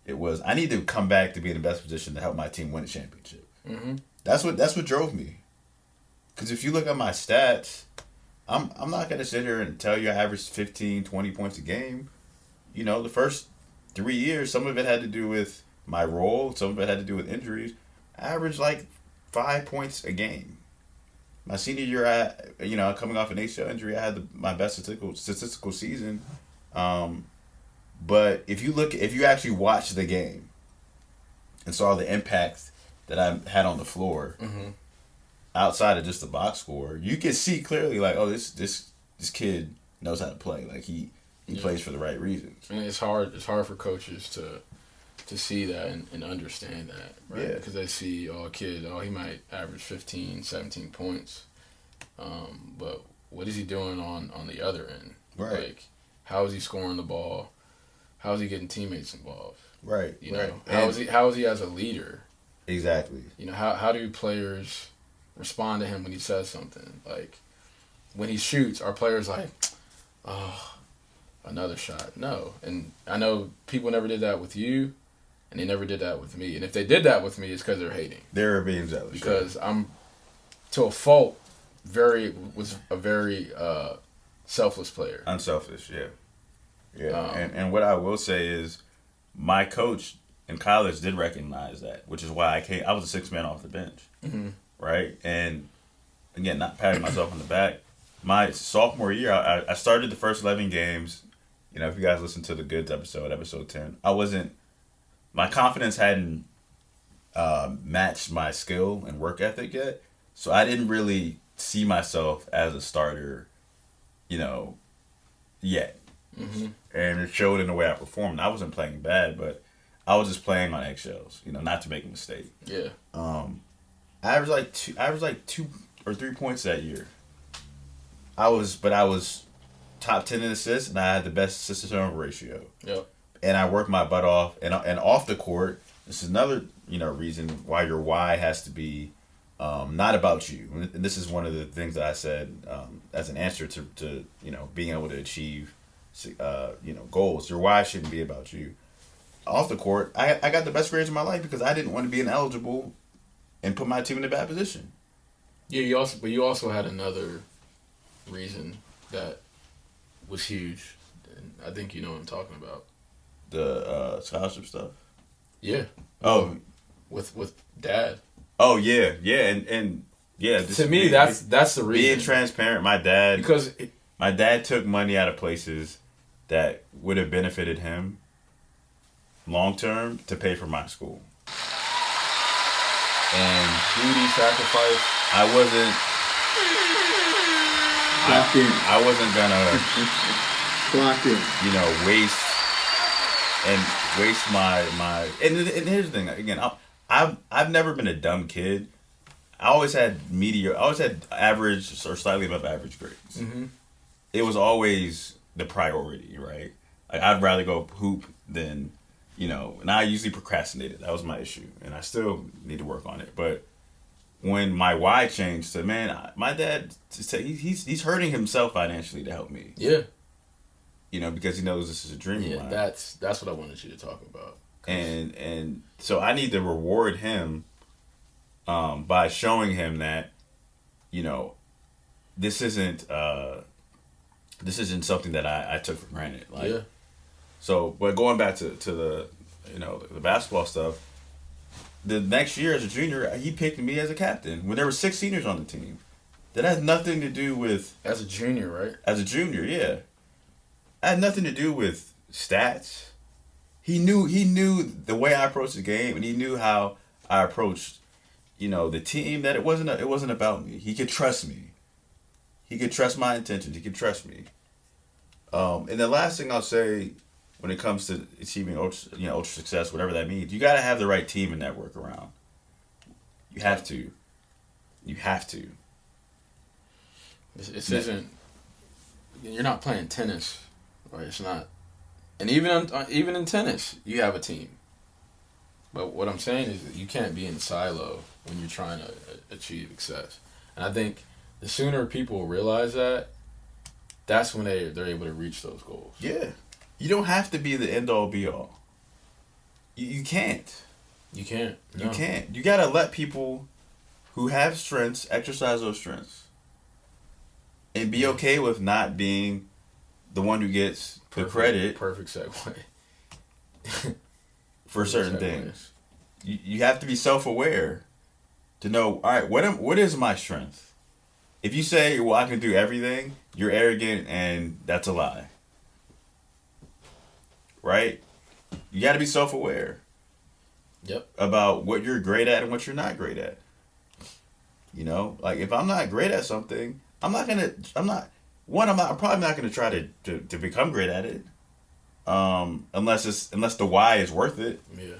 It was I need to come back to be in the best position to help my team win a championship. Mm-hmm. That's what drove me. Because if you look at my stats, I'm not going to sit here and tell you I averaged 15, 20 points a game. The first 3 years, some of it had to do with my role. Some of it had to do with injuries. I averaged like 5 points a game. My senior year, coming off an ACL injury, I had my best statistical season. But if you actually watched the game and saw the impact that I had on the floor, mm-hmm. outside of just the box score, you can see clearly, like, oh, this kid knows how to play. Like, he plays for the right reasons. And it's hard for coaches to see that and understand that, right? Yeah. Because they see, a kid, he might average 15, 17 points. But what is he doing on the other end? Right. Like, how is he scoring the ball? How is he getting teammates involved? Right. Right. How is he as a leader? Exactly. How do players respond to him when he says something? Like, when he shoots, are players like, oh, another shot? No. And I know people never did that with you, and they never did that with me. And if they did that with me, it's because they're hating. They're being jealous. Because I'm, to a fault, was a very selfless player. Unselfish, yeah. Yeah. And what I will say is, my coach in college did recognize that, which is why I was a sixth man off the bench. Mm-hmm. Right? And again, not patting myself on the back. My sophomore year, I started the first 11 games. If you guys listen to the Goods episode 10, my confidence hadn't matched my skill and work ethic yet. So I didn't really see myself as a starter, yet. Mm-hmm. And it showed in the way I performed. I wasn't playing bad, but I was just playing on eggshells, not to make a mistake. Yeah. I averaged like 2 or 3 points that year. I was top 10 in assists, and I had the best assist to turnover ratio. Yep. And I worked my butt off, and off the court. This is another reason why your why has to be not about you. And this is one of the things that I said as an answer to being able to achieve goals. Your why shouldn't be about you. Off the court, I got the best grades of my life because I didn't want to be ineligible and put my team in a bad position. Yeah, you also had another reason that was huge, and I think you know what I'm talking about. The scholarship stuff. Yeah. Oh, with Dad. Oh yeah, and yeah. To me, that's the reason. Being transparent, my dad took money out of places that would have benefited him long term to pay for my school. And duty, sacrifice. I wasn't gonna waste my and here's the thing again. I've never been a dumb kid. I always had average or slightly above average grades. Mm-hmm. It was always the priority, right? Like, I'd rather go hoop than, and I usually procrastinated. That was my issue, and I still need to work on it. But when my why changed to, man, my dad, he's hurting himself financially to help me. Yeah. Because he knows this is a dream of mine. That's what I wanted you to talk about. And so I need to reward him by showing him that, this isn't this isn't something that I took for granted. Like, Yeah. So, but going back to the the basketball stuff, the next year as a junior, he picked me as a captain when there were 6 seniors on the team. That has nothing to do with As a junior, right? as a junior, yeah. It had nothing to do with stats. He knew the way I approached the game, and he knew how I approached, the team. That it wasn't about me. He could trust me. He could trust my intentions. He could trust me. And the last thing I'll say, when it comes to achieving ultra success, whatever that means, you got to have the right team and network around. You have to. You have to. This isn't. You're not playing tennis, right? It's not. And even in tennis, you have a team. But what I'm saying is that you can't be in silo when you're trying to achieve success. And I think the sooner people realize that, that's when they're able to reach those goals. Yeah. You don't have to be the end all be all. You can't. You can't. No. You can't. You gotta let people who have strengths exercise those strengths. And be okay with not being the one who gets the credit. Perfect segue. For certain things. You have to be self-aware to know, all right, what is my strength? If you say, well, I can do everything, you're arrogant, and that's a lie. Right? You got to be self-aware. Yep. About what you're great at and what you're not great at. Like if I'm not great at something, I'm probably not gonna try to become great at it. Unless the why is worth it. Yeah.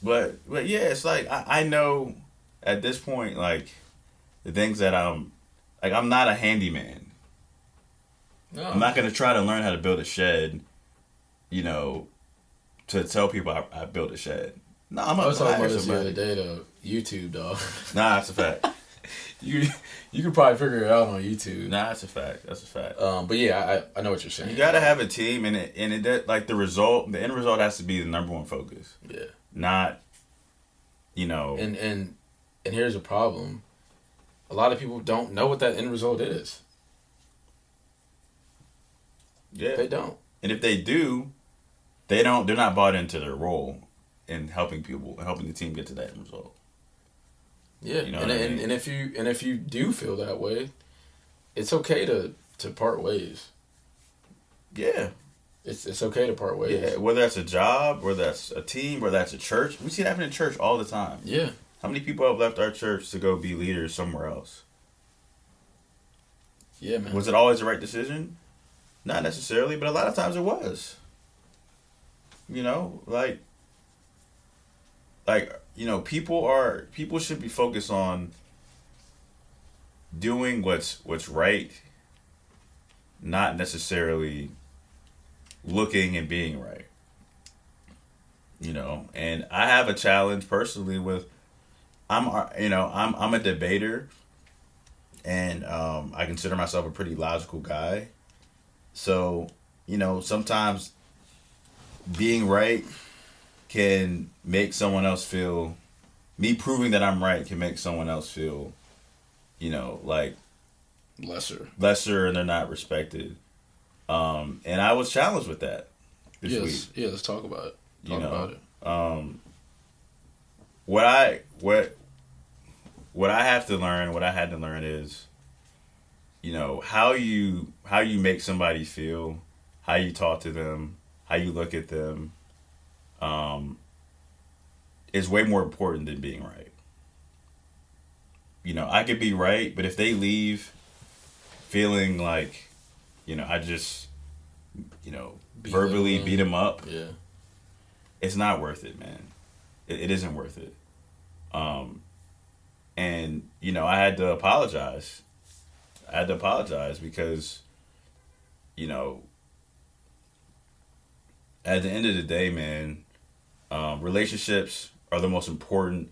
But yeah, it's like I know at this point, like the things that I'm not a handyman. No. I'm not gonna try to learn how to build a shed, to tell people I built a shed. No, I was talking about this the somebody. other day to YouTube, dog. Nah, that's a fact. You could probably figure it out on YouTube. Nah, that's a fact. That's a fact. But yeah, I know what you're saying. You gotta have a team, and it like the end result has to be the number one focus. Yeah. Not, And here's a problem. A lot of people don't know what that end result is. Yeah. They don't. And if they do, they're not bought into their role in helping the team get to that end result. Yeah. You know what I mean? And if you do feel that way, it's okay to part ways. Yeah. It's okay to part ways. Yeah. Whether that's a job, whether that's a team, whether that's a church. We see it happen in church all the time. Yeah. How many people have left our church to go be leaders somewhere else? Yeah, man. Was it always the right decision? Not necessarily, but a lot of times it was. People should be focused on doing what's right, not necessarily looking and being right. And I have a challenge personally with I'm a debater, and I consider myself a pretty logical guy. So, sometimes being right can make someone else feel, me proving that I'm right can make someone else feel, like lesser and they're not respected. And I was challenged with that this week. Yeah, let's talk about it. About it. What I have to learn, what I had to learn is, how you make somebody feel, how you talk to them, how you look at them, is way more important than being right. I could be right, but if they leave feeling like, I just, verbally beat them up, yeah, it's not worth it, man. It isn't worth it. And, I had to apologize. Because, at the end of the day, man, relationships are the most important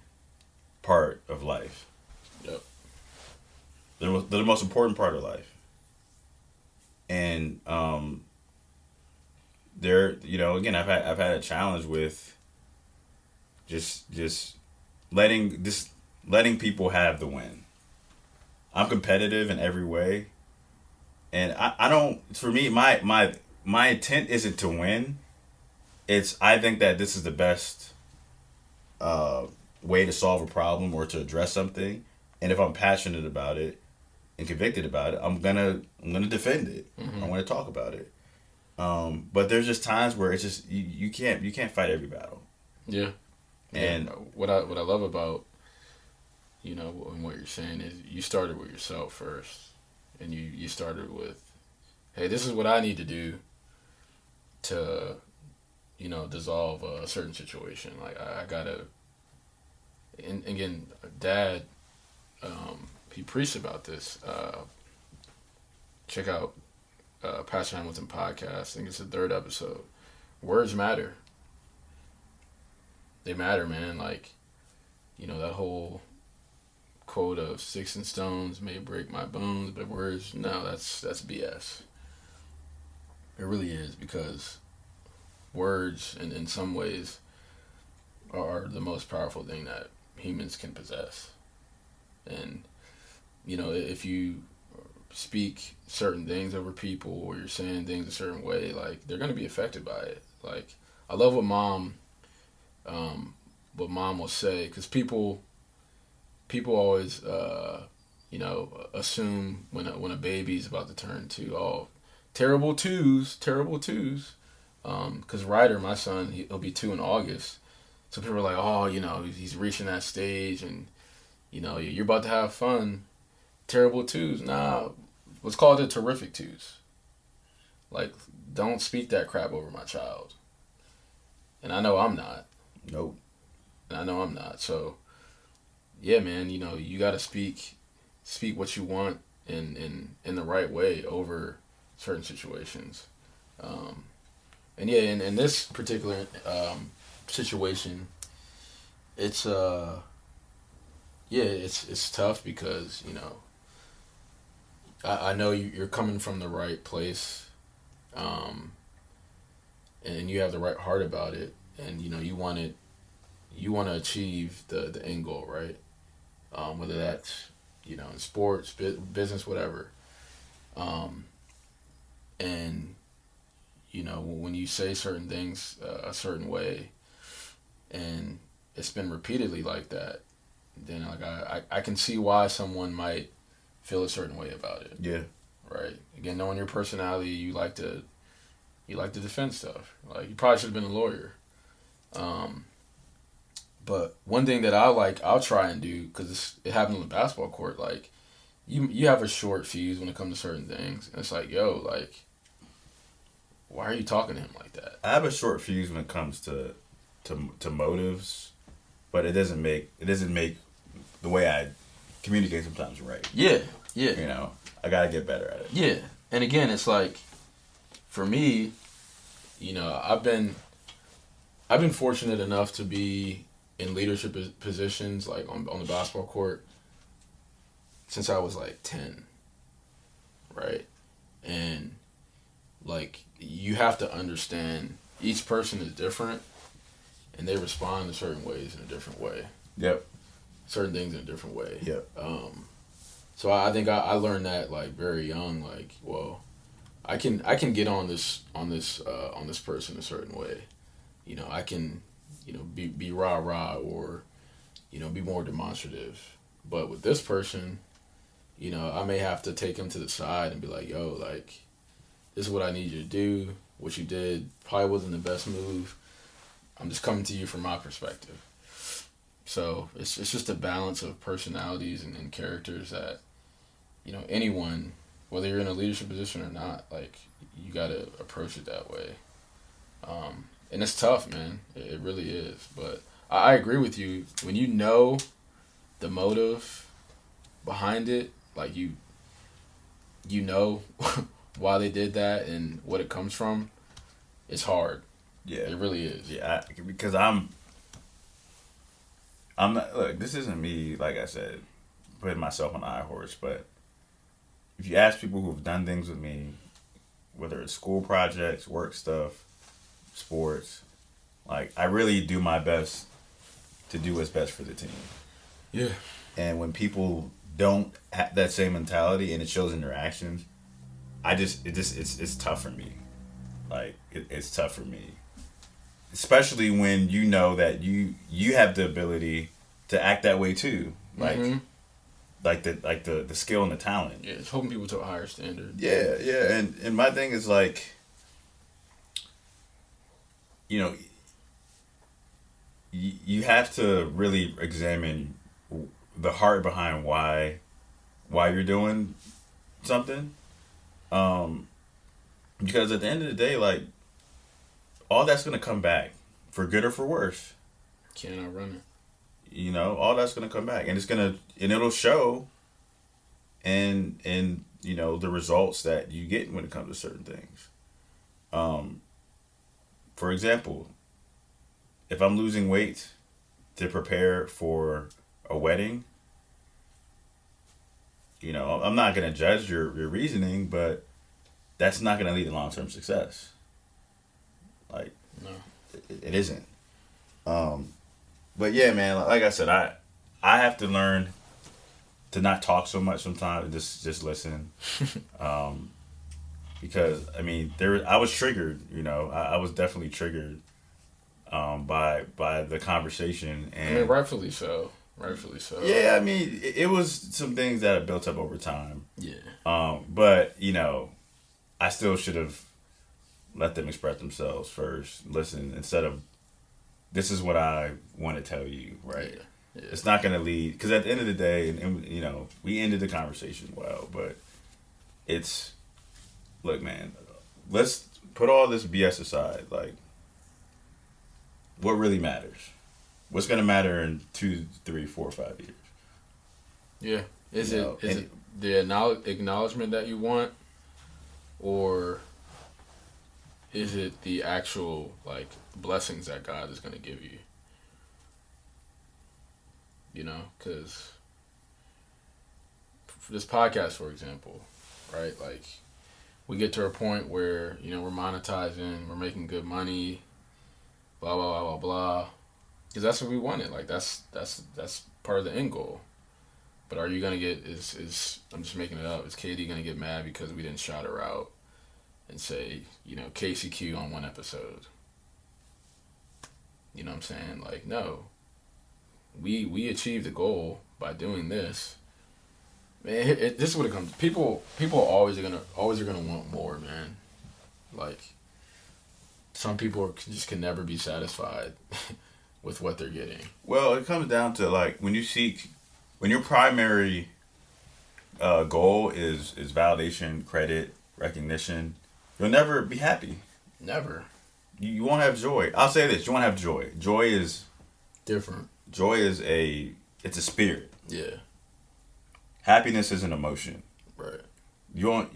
part of life. Yep. They're the most important part of life. And, again, I've had a challenge with just letting people have the win. I'm competitive in every way, And I don't. For me, my intent isn't to win. It's I think that this is the best way to solve a problem or to address something. And if I'm passionate about it and convicted about it, I'm gonna defend it. Mm-hmm. I want to talk about it. But there's just times where it's just you can't fight every battle. Yeah. And what I love about, you know, what you're saying is you started with yourself first, and you started with, hey, this is what I need to do to, you know, dissolve a certain situation. Like I gotta, and again, Dad, he preached about this. Check out Pastor Hamilton podcast. I think it's the 3rd episode. Words matter. They matter, man. Like, you know, that whole quote of sticks and stones may break my bones, but words, no, that's BS. It really is, because words, in some ways, are the most powerful thing that humans can possess. And, you know, if you speak certain things over people, or you're saying things a certain way, like, they're going to be affected by it. Like, I love what mom will say, because people always, you know, assume when a baby's about to turn 2, oh, terrible twos. Because Ryder, my son, he'll be 2 in August. So people are like, oh, you know, he's reaching that stage, and, you know, you're about to have fun. Terrible twos. Nah, let's call it a terrific twos. Like, don't speak that crap over my child. And I know I'm not. Nope. And I know I'm not. So, yeah, man, you know, you got to speak what you want in the right way over certain situations. And yeah, in this particular situation, it's tough because, you know, I know you're coming from the right place, and you have the right heart about it, and, you know, you want to achieve the end goal, right? Whether that's, you know, in sports, business, whatever. And, you know, when you say certain things a certain way, and it's been repeatedly like that, then like I can see why someone might feel a certain way about it. Yeah. Right. Again, knowing your personality, you like to defend stuff. Like, you probably should have been a lawyer. But one thing that I'll try and do, because it happened on the basketball court, like, you have a short fuse when it comes to certain things. And it's like, yo, like, why are you talking to him like that? I have a short fuse when it comes to motives, but it doesn't make the way I communicate sometimes right. Yeah. You know, I gotta get better at it. Yeah. And again, it's like, for me, you know, I've been fortunate enough to be in leadership positions, like on the basketball court, since I was like 10, right? And, like, you have to understand each person is different, and they respond in certain ways in a different way. Yep. Certain things in a different way. Yep. So I think I learned that, like, very young. Like, well, I can get on this person a certain way. You know, I can, you know, be rah-rah, or, you know, be more demonstrative. But with this person, you know, I may have to take him to the side and be like, yo, like, this is what I need you to do. What you did probably wasn't the best move. I'm just coming to you from my perspective. So it's just a balance of personalities and characters that, you know, anyone, whether you're in a leadership position or not, like, you got to approach it that way. And it's tough, man. It really is. But I agree with you. When you know the motive behind it, like, you know why they did that and what it comes from, it's hard. Yeah. It really is. Yeah, because I'm not, look, this isn't me, like I said, putting myself on a high horse, but if you ask people who've done things with me, whether it's school projects, work stuff, sports, like, I really do my best to do what's best for the team. Yeah. And when people don't have that same mentality and it shows in their actions, it's tough for me. Like it's tough for me, especially when you know that you have the ability to act that way too. Like the skill and the talent. Yeah, it's holding people to a higher standard. Yeah, and my thing is like, you know, you have to really examine the heart behind why you're doing something, because at the end of the day, like, all that's gonna come back for good or for worse. Can't outrun it. You know, all that's gonna come back, and it'll show, and you know, the results that you get when it comes to certain things. For example, if I'm losing weight to prepare for a wedding, you know, I'm not gonna judge your reasoning, but that's not gonna lead to long-term success. Like, no, it isn't. But yeah, man, like I said, I have to learn to not talk so much sometimes and just listen. Because I mean, I was triggered, you know. I was definitely triggered by the conversation, and I mean, rightfully so. Yeah, I mean, it was some things that had built up over time. Yeah. But you know, I still should have let them express themselves first. Listen, instead of, this is what I want to tell you, right? Yeah. It's not going to lead, because at the end of the day, and you know, we ended the conversation well, but it's, look, man, let's put all this BS aside. Like, what really matters? What's going to matter in 2, 3, 4, 5 years? Yeah. Is it the acknowledgement that you want, or is it the actual, like, blessings that God is going to give you? You know, because this podcast, for example, right? Like, we get to a point where, you know, we're monetizing, we're making good money, blah, blah, blah, blah, blah. Because that's what we wanted. Like, that's part of the end goal. But are you going to get, is I'm just making it up, is Katie going to get mad because we didn't shout her out and say, you know, KCQ on one episode? You know what I'm saying? Like, no. We achieved the goal by doing this. Man, this is what it comes. People always are gonna want more, man. Like, some people just can never be satisfied with what they're getting. Well, it comes down to, like, when your primary goal is validation, credit, recognition, you'll never be happy. Never. You won't have joy. I'll say this: you won't have joy. Joy is different. Joy is it's a spirit. Yeah. Happiness is an emotion. Right. You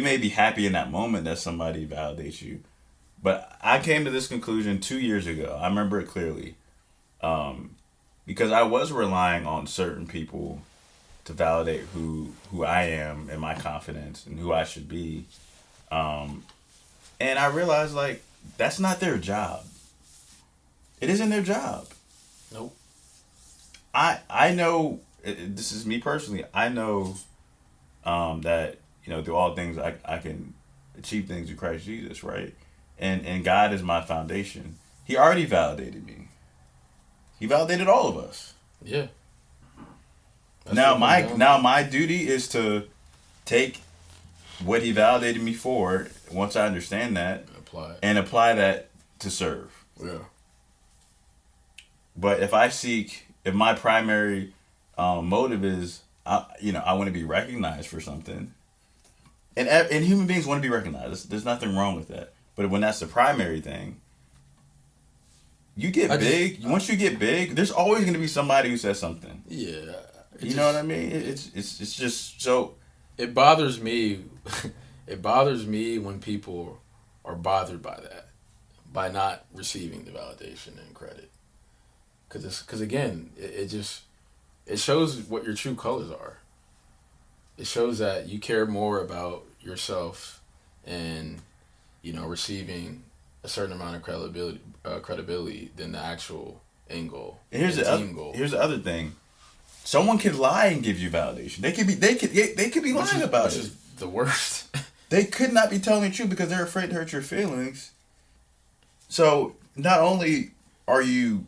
may be happy in that moment that somebody validates you. But I came to this conclusion 2 years ago. I remember it clearly. Because I was relying on certain people to validate who I am and my confidence and who I should be. And I realized, like, that's not their job. It isn't their job. Nope. I know, this is me personally, I know that, you know, through all things I can achieve things through Christ Jesus, right? And God is my foundation. He already validated me. He validated all of us. Yeah. Now my duty is to take what he validated me for, once I understand that, apply that to serve. Yeah. But if my primary motive is, I want to be recognized for something, and human beings want to be recognized. There's nothing wrong with that. But when that's the primary thing, you get big. Once you get big, there's always going to be somebody who says something. Yeah. You know what I mean? It's just so. It bothers me. It bothers me when people are bothered by that, by not receiving the validation and credit. Because again, it shows what your true colors are. It shows that you care more about yourself and, you know, receiving a certain amount of credibility than the actual end goal. And here's the other thing. Someone could lie and give you validation. They could be lying about it. Which is the worst. they could not be telling the truth because they're afraid to hurt your feelings. So not only are you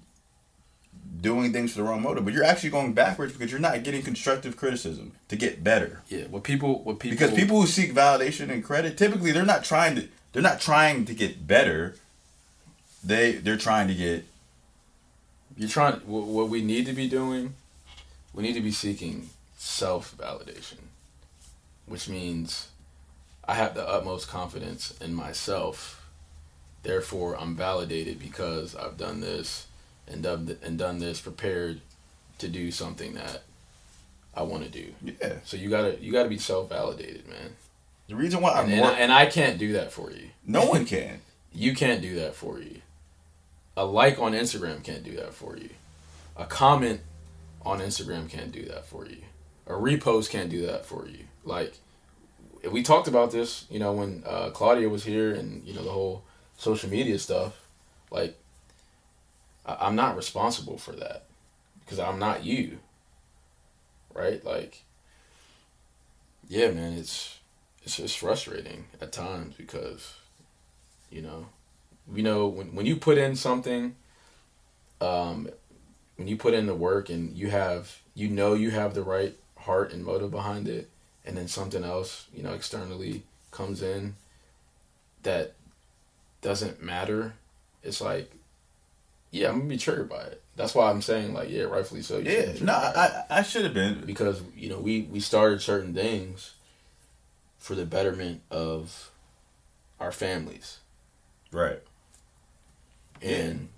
doing things for the wrong motive, but you're actually going backwards because you're not getting constructive criticism to get better. Yeah, what people Because people who seek validation and credit, typically they're not trying to get better. They're trying to get. What we need to be doing, we need to be seeking self-validation, which means I have the utmost confidence in myself. Therefore, I'm validated because I've done this and done this, prepared to do something that I want to do. Yeah. So you gotta be self-validated, man. The reason why I can't do that for you. No one can. You can't do that for you. A like on Instagram can't do that for you. A comment on Instagram can't do that for you. A repost can't do that for you. Like, we talked about this, when Claudia was here and, the whole social media stuff. Like, I'm not responsible for that because I'm not you. Right? Like, yeah, man, it's frustrating at times because, when you put in something, when you put in the work and you have the right heart and motive behind it, and then something else, externally comes in that doesn't matter, it's like, yeah, I'm gonna be triggered by it. That's why I'm saying, like, yeah, rightfully so. Yeah, no, I should have been. Because, we started certain things for the betterment of our families. Right. And,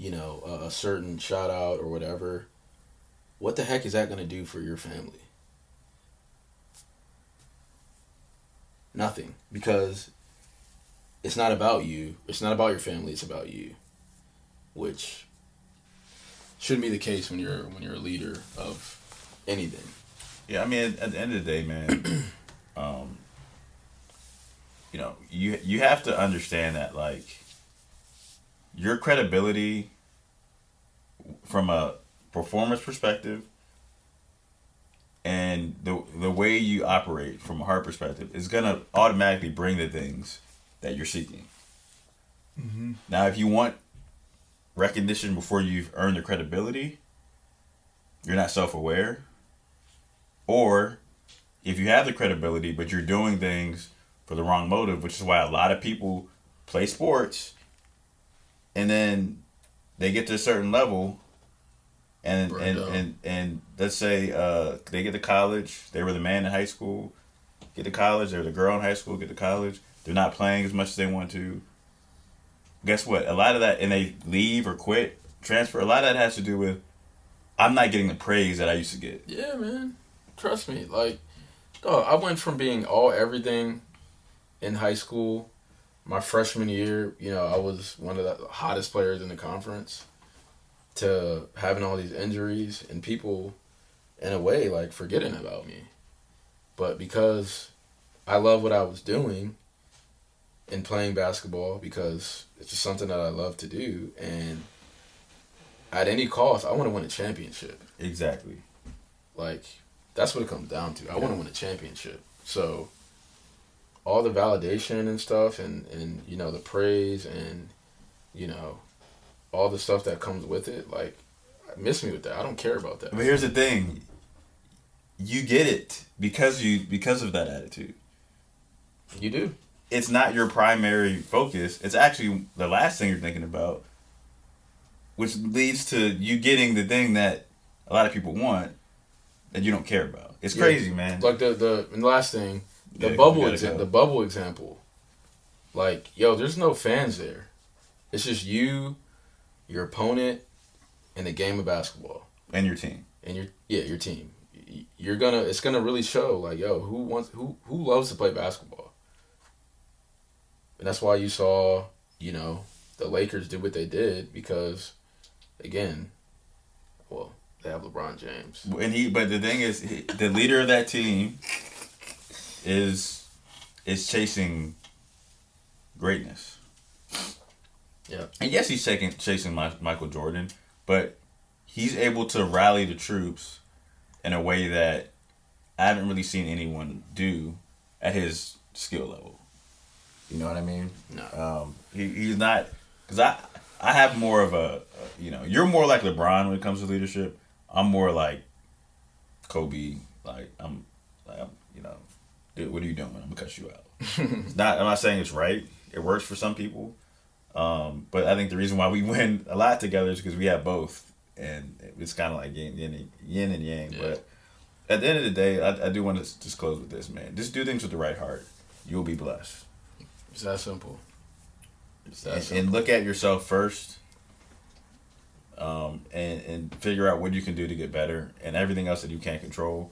a certain shout out or whatever, what the heck is that going to do for your family? Nothing. Because it's not about you. It's not about your family. It's about you. Which shouldn't be the case when you're a leader of anything. Yeah, I mean, at the end of the day, man, you have to understand that, like, your credibility from a performance perspective and the way you operate from a heart perspective is going to automatically bring the things that you're seeking. Mm-hmm. Now, if you want recognition before you've earned the credibility, you're not self-aware. Or if you have the credibility but you're doing things for the wrong motive, which is why a lot of people play sports and then they get to a certain level and let's say they get to college, they were the man in high school, get to college, they were the girl in high school, get to college, they're not playing as much as they want to. Guess what? A lot of that, and they leave or quit, transfer, a lot of that has to do with, I'm not getting the praise that I used to get. Yeah, man. Trust me. Like, I went from being everything in high school. My freshman year, I was one of the hottest players in the conference, to having all these injuries and people, in a way, like, forgetting about me. But because I love what I was doing in playing basketball, because it's just something that I love to do, and at any cost, I want to win a championship. Exactly. Like, that's what it comes down to. I want to win a championship. So all the validation and stuff and the praise and, all the stuff that comes with it, like, miss me with that. I don't care about that. But here's the thing. You get it because of that attitude. You do. It's not your primary focus. It's actually the last thing you're thinking about, which leads to you getting the thing that a lot of people want that you don't care about. It's crazy, man. Like the last thing, the bubble example. Like, there's no fans there. It's just you, your opponent, and a game of basketball. And your team. And your team. It's gonna really show, like, who loves to play basketball. And that's why you saw, the Lakers did what they did because, again, they have LeBron James. But the thing is, the leader of that team is chasing greatness. Yeah. And yes, he's chasing Michael Jordan, but he's able to rally the troops in a way that I haven't really seen anyone do at his skill level. You know what I mean? No. He's not, because I have more of a, you're more like LeBron when it comes to leadership. I'm more like Kobe. I'm dude, what are you doing? I'm gonna cut you out. I'm not saying it's right. It works for some people. But I think the reason why we win a lot together is because we have both. And it's kind of like yin and yang. Yeah. But at the end of the day, I do want to just close with this, man. Just do things with the right heart. You'll be blessed. It's that simple. And look at yourself first. And figure out what you can do to get better. And everything else that you can't control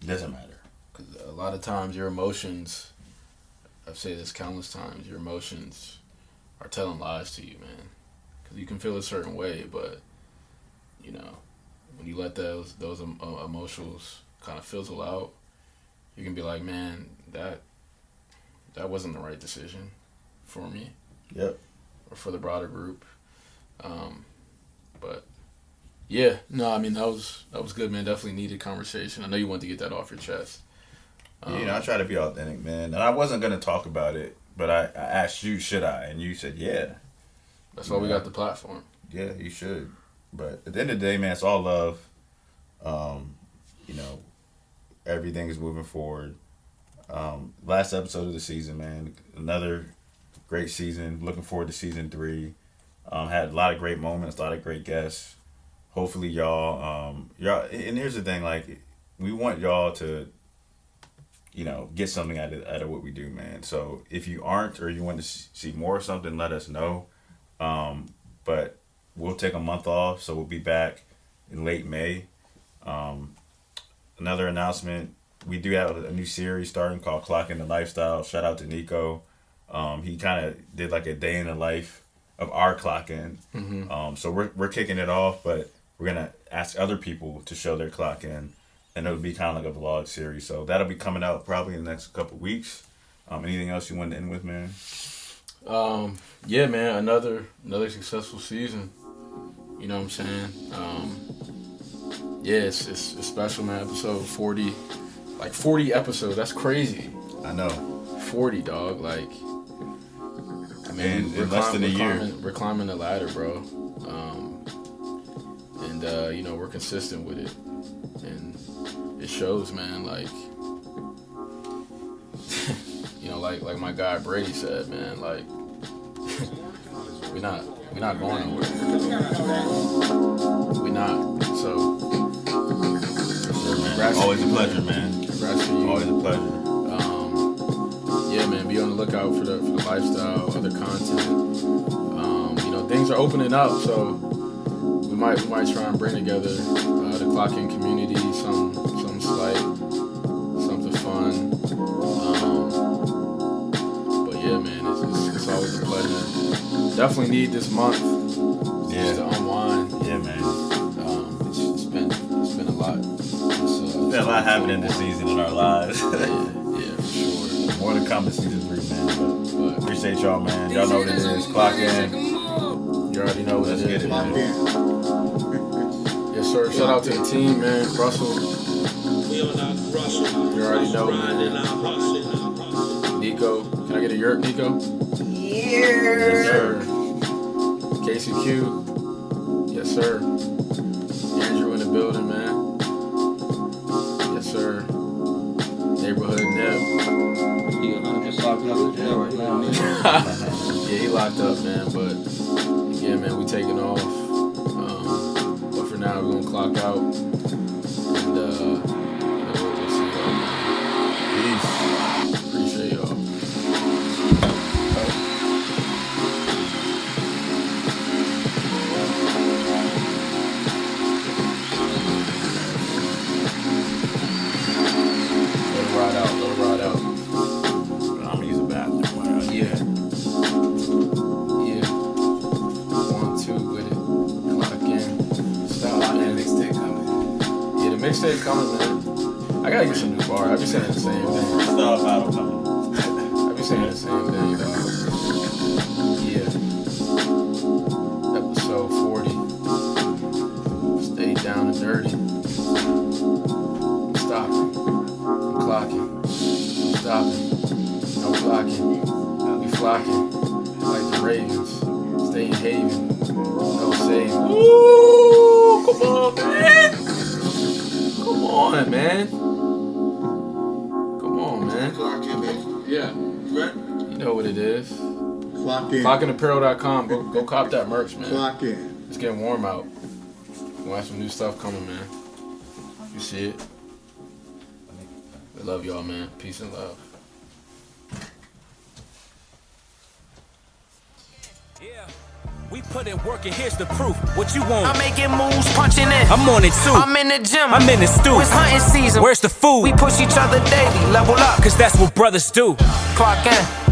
doesn't matter. Because a lot of times your emotions, I've said this countless times, your emotions are telling lies to you, man. Because you can feel a certain way, but, when you let those emotions kind of fizzle out, you can be like, man, that wasn't the right decision for me. Yep. Or for the broader group. But yeah, no, I mean that was good, man. Definitely needed conversation. I know you wanted to get that off your chest. I try to be authentic, man. And I wasn't gonna talk about it, but I asked you, should I? And you said, yeah. That's why we got the platform. Yeah, you should. But at the end of the day, man, it's all love. Everything is moving forward. Last episode of the season, man. Another great season. Looking forward to season 3. Had a lot of great moments, a lot of great guests. Hopefully y'all, and here's the thing, like, we want y'all to, get something out of what we do, man. So if you aren't, or you want to see more of something, let us know. But we'll take a month off, so we'll be back in late May. Another announcement, we do have a new series starting called Clocking the Lifestyle. Shout out to Nico. He kind of did like a day in the life of our clock-in. Mm-hmm. So we're kicking it off, but we're going to ask other people to show their clock-in, and it'll be kind of like a vlog series. So that'll be coming out probably in the next couple weeks. Anything else you want to end with, man? Yeah, man, another successful season. You know what I'm saying? Yeah, it's special, man. Episode 40, like 40 episodes. That's crazy. I know. 40, dog. Like, I mean, in less than a year. We're climbing the ladder, bro. And we're consistent with it, and it shows, man. Like, like my guy Brady said, man. Like, we're not going nowhere. We're not. So, always a pleasure, man. Congrats to you. Always a pleasure. Yeah, man. Be on the lookout for the lifestyle, other content. Things are opening up, so we might try and bring together the clock-in community, something slight, something fun. But yeah, man, it's always a pleasure. Definitely need this month just to unwind. Yeah, man. It's been a lot. It's been a lot happening this season in our lives. Yeah, for sure. More to come in season 3, man. But appreciate y'all, man. Y'all know what it is. Clock in. You already know what it is, man. Yes, sir. Shout out to the team, man. Russell. You already know, man. Nico. Can I get a yurt, Nico? Yes, sir. KCQ. Yes, sir. Andrew in the building, man. Yes, sir. Neighborhood Neb. I'm just locked up in jail right now. Yeah, he locked up, man. But yeah, man, we taking off. But for now, we're gonna clock out. And we'll see y'all. Peace. Appreciate y'all. Let it ride out. I'm gonna use a bathroom. Yeah. 1, 2 with it. Clock in. Stop. That mixtape coming. Yeah, the mixtape coming, man. I gotta get some new bars. I be saying the same thing. Stop battle coming. I be saying the same thing, dog. Yeah. Episode 40. Stay down and dirty. Stop. I'm clocking. Stop. ain't hating. No saving. Ooh, come on, man. Come on, man. Come on, man. Yeah. Right. You know what it is. Clock in. Clockinapparel.com. Go cop that merch, man. Clock in. It's getting warm out. We'll have some new stuff coming, man. You see it? We love y'all, man. Peace and love. Yeah. We put in work and here's the proof. What you want? I'm making moves, punching in. I'm on it too. I'm in the gym. I'm in the stew. It's hunting season. Where's the food? We push each other daily, level up. Cause that's what brothers do. Clock in.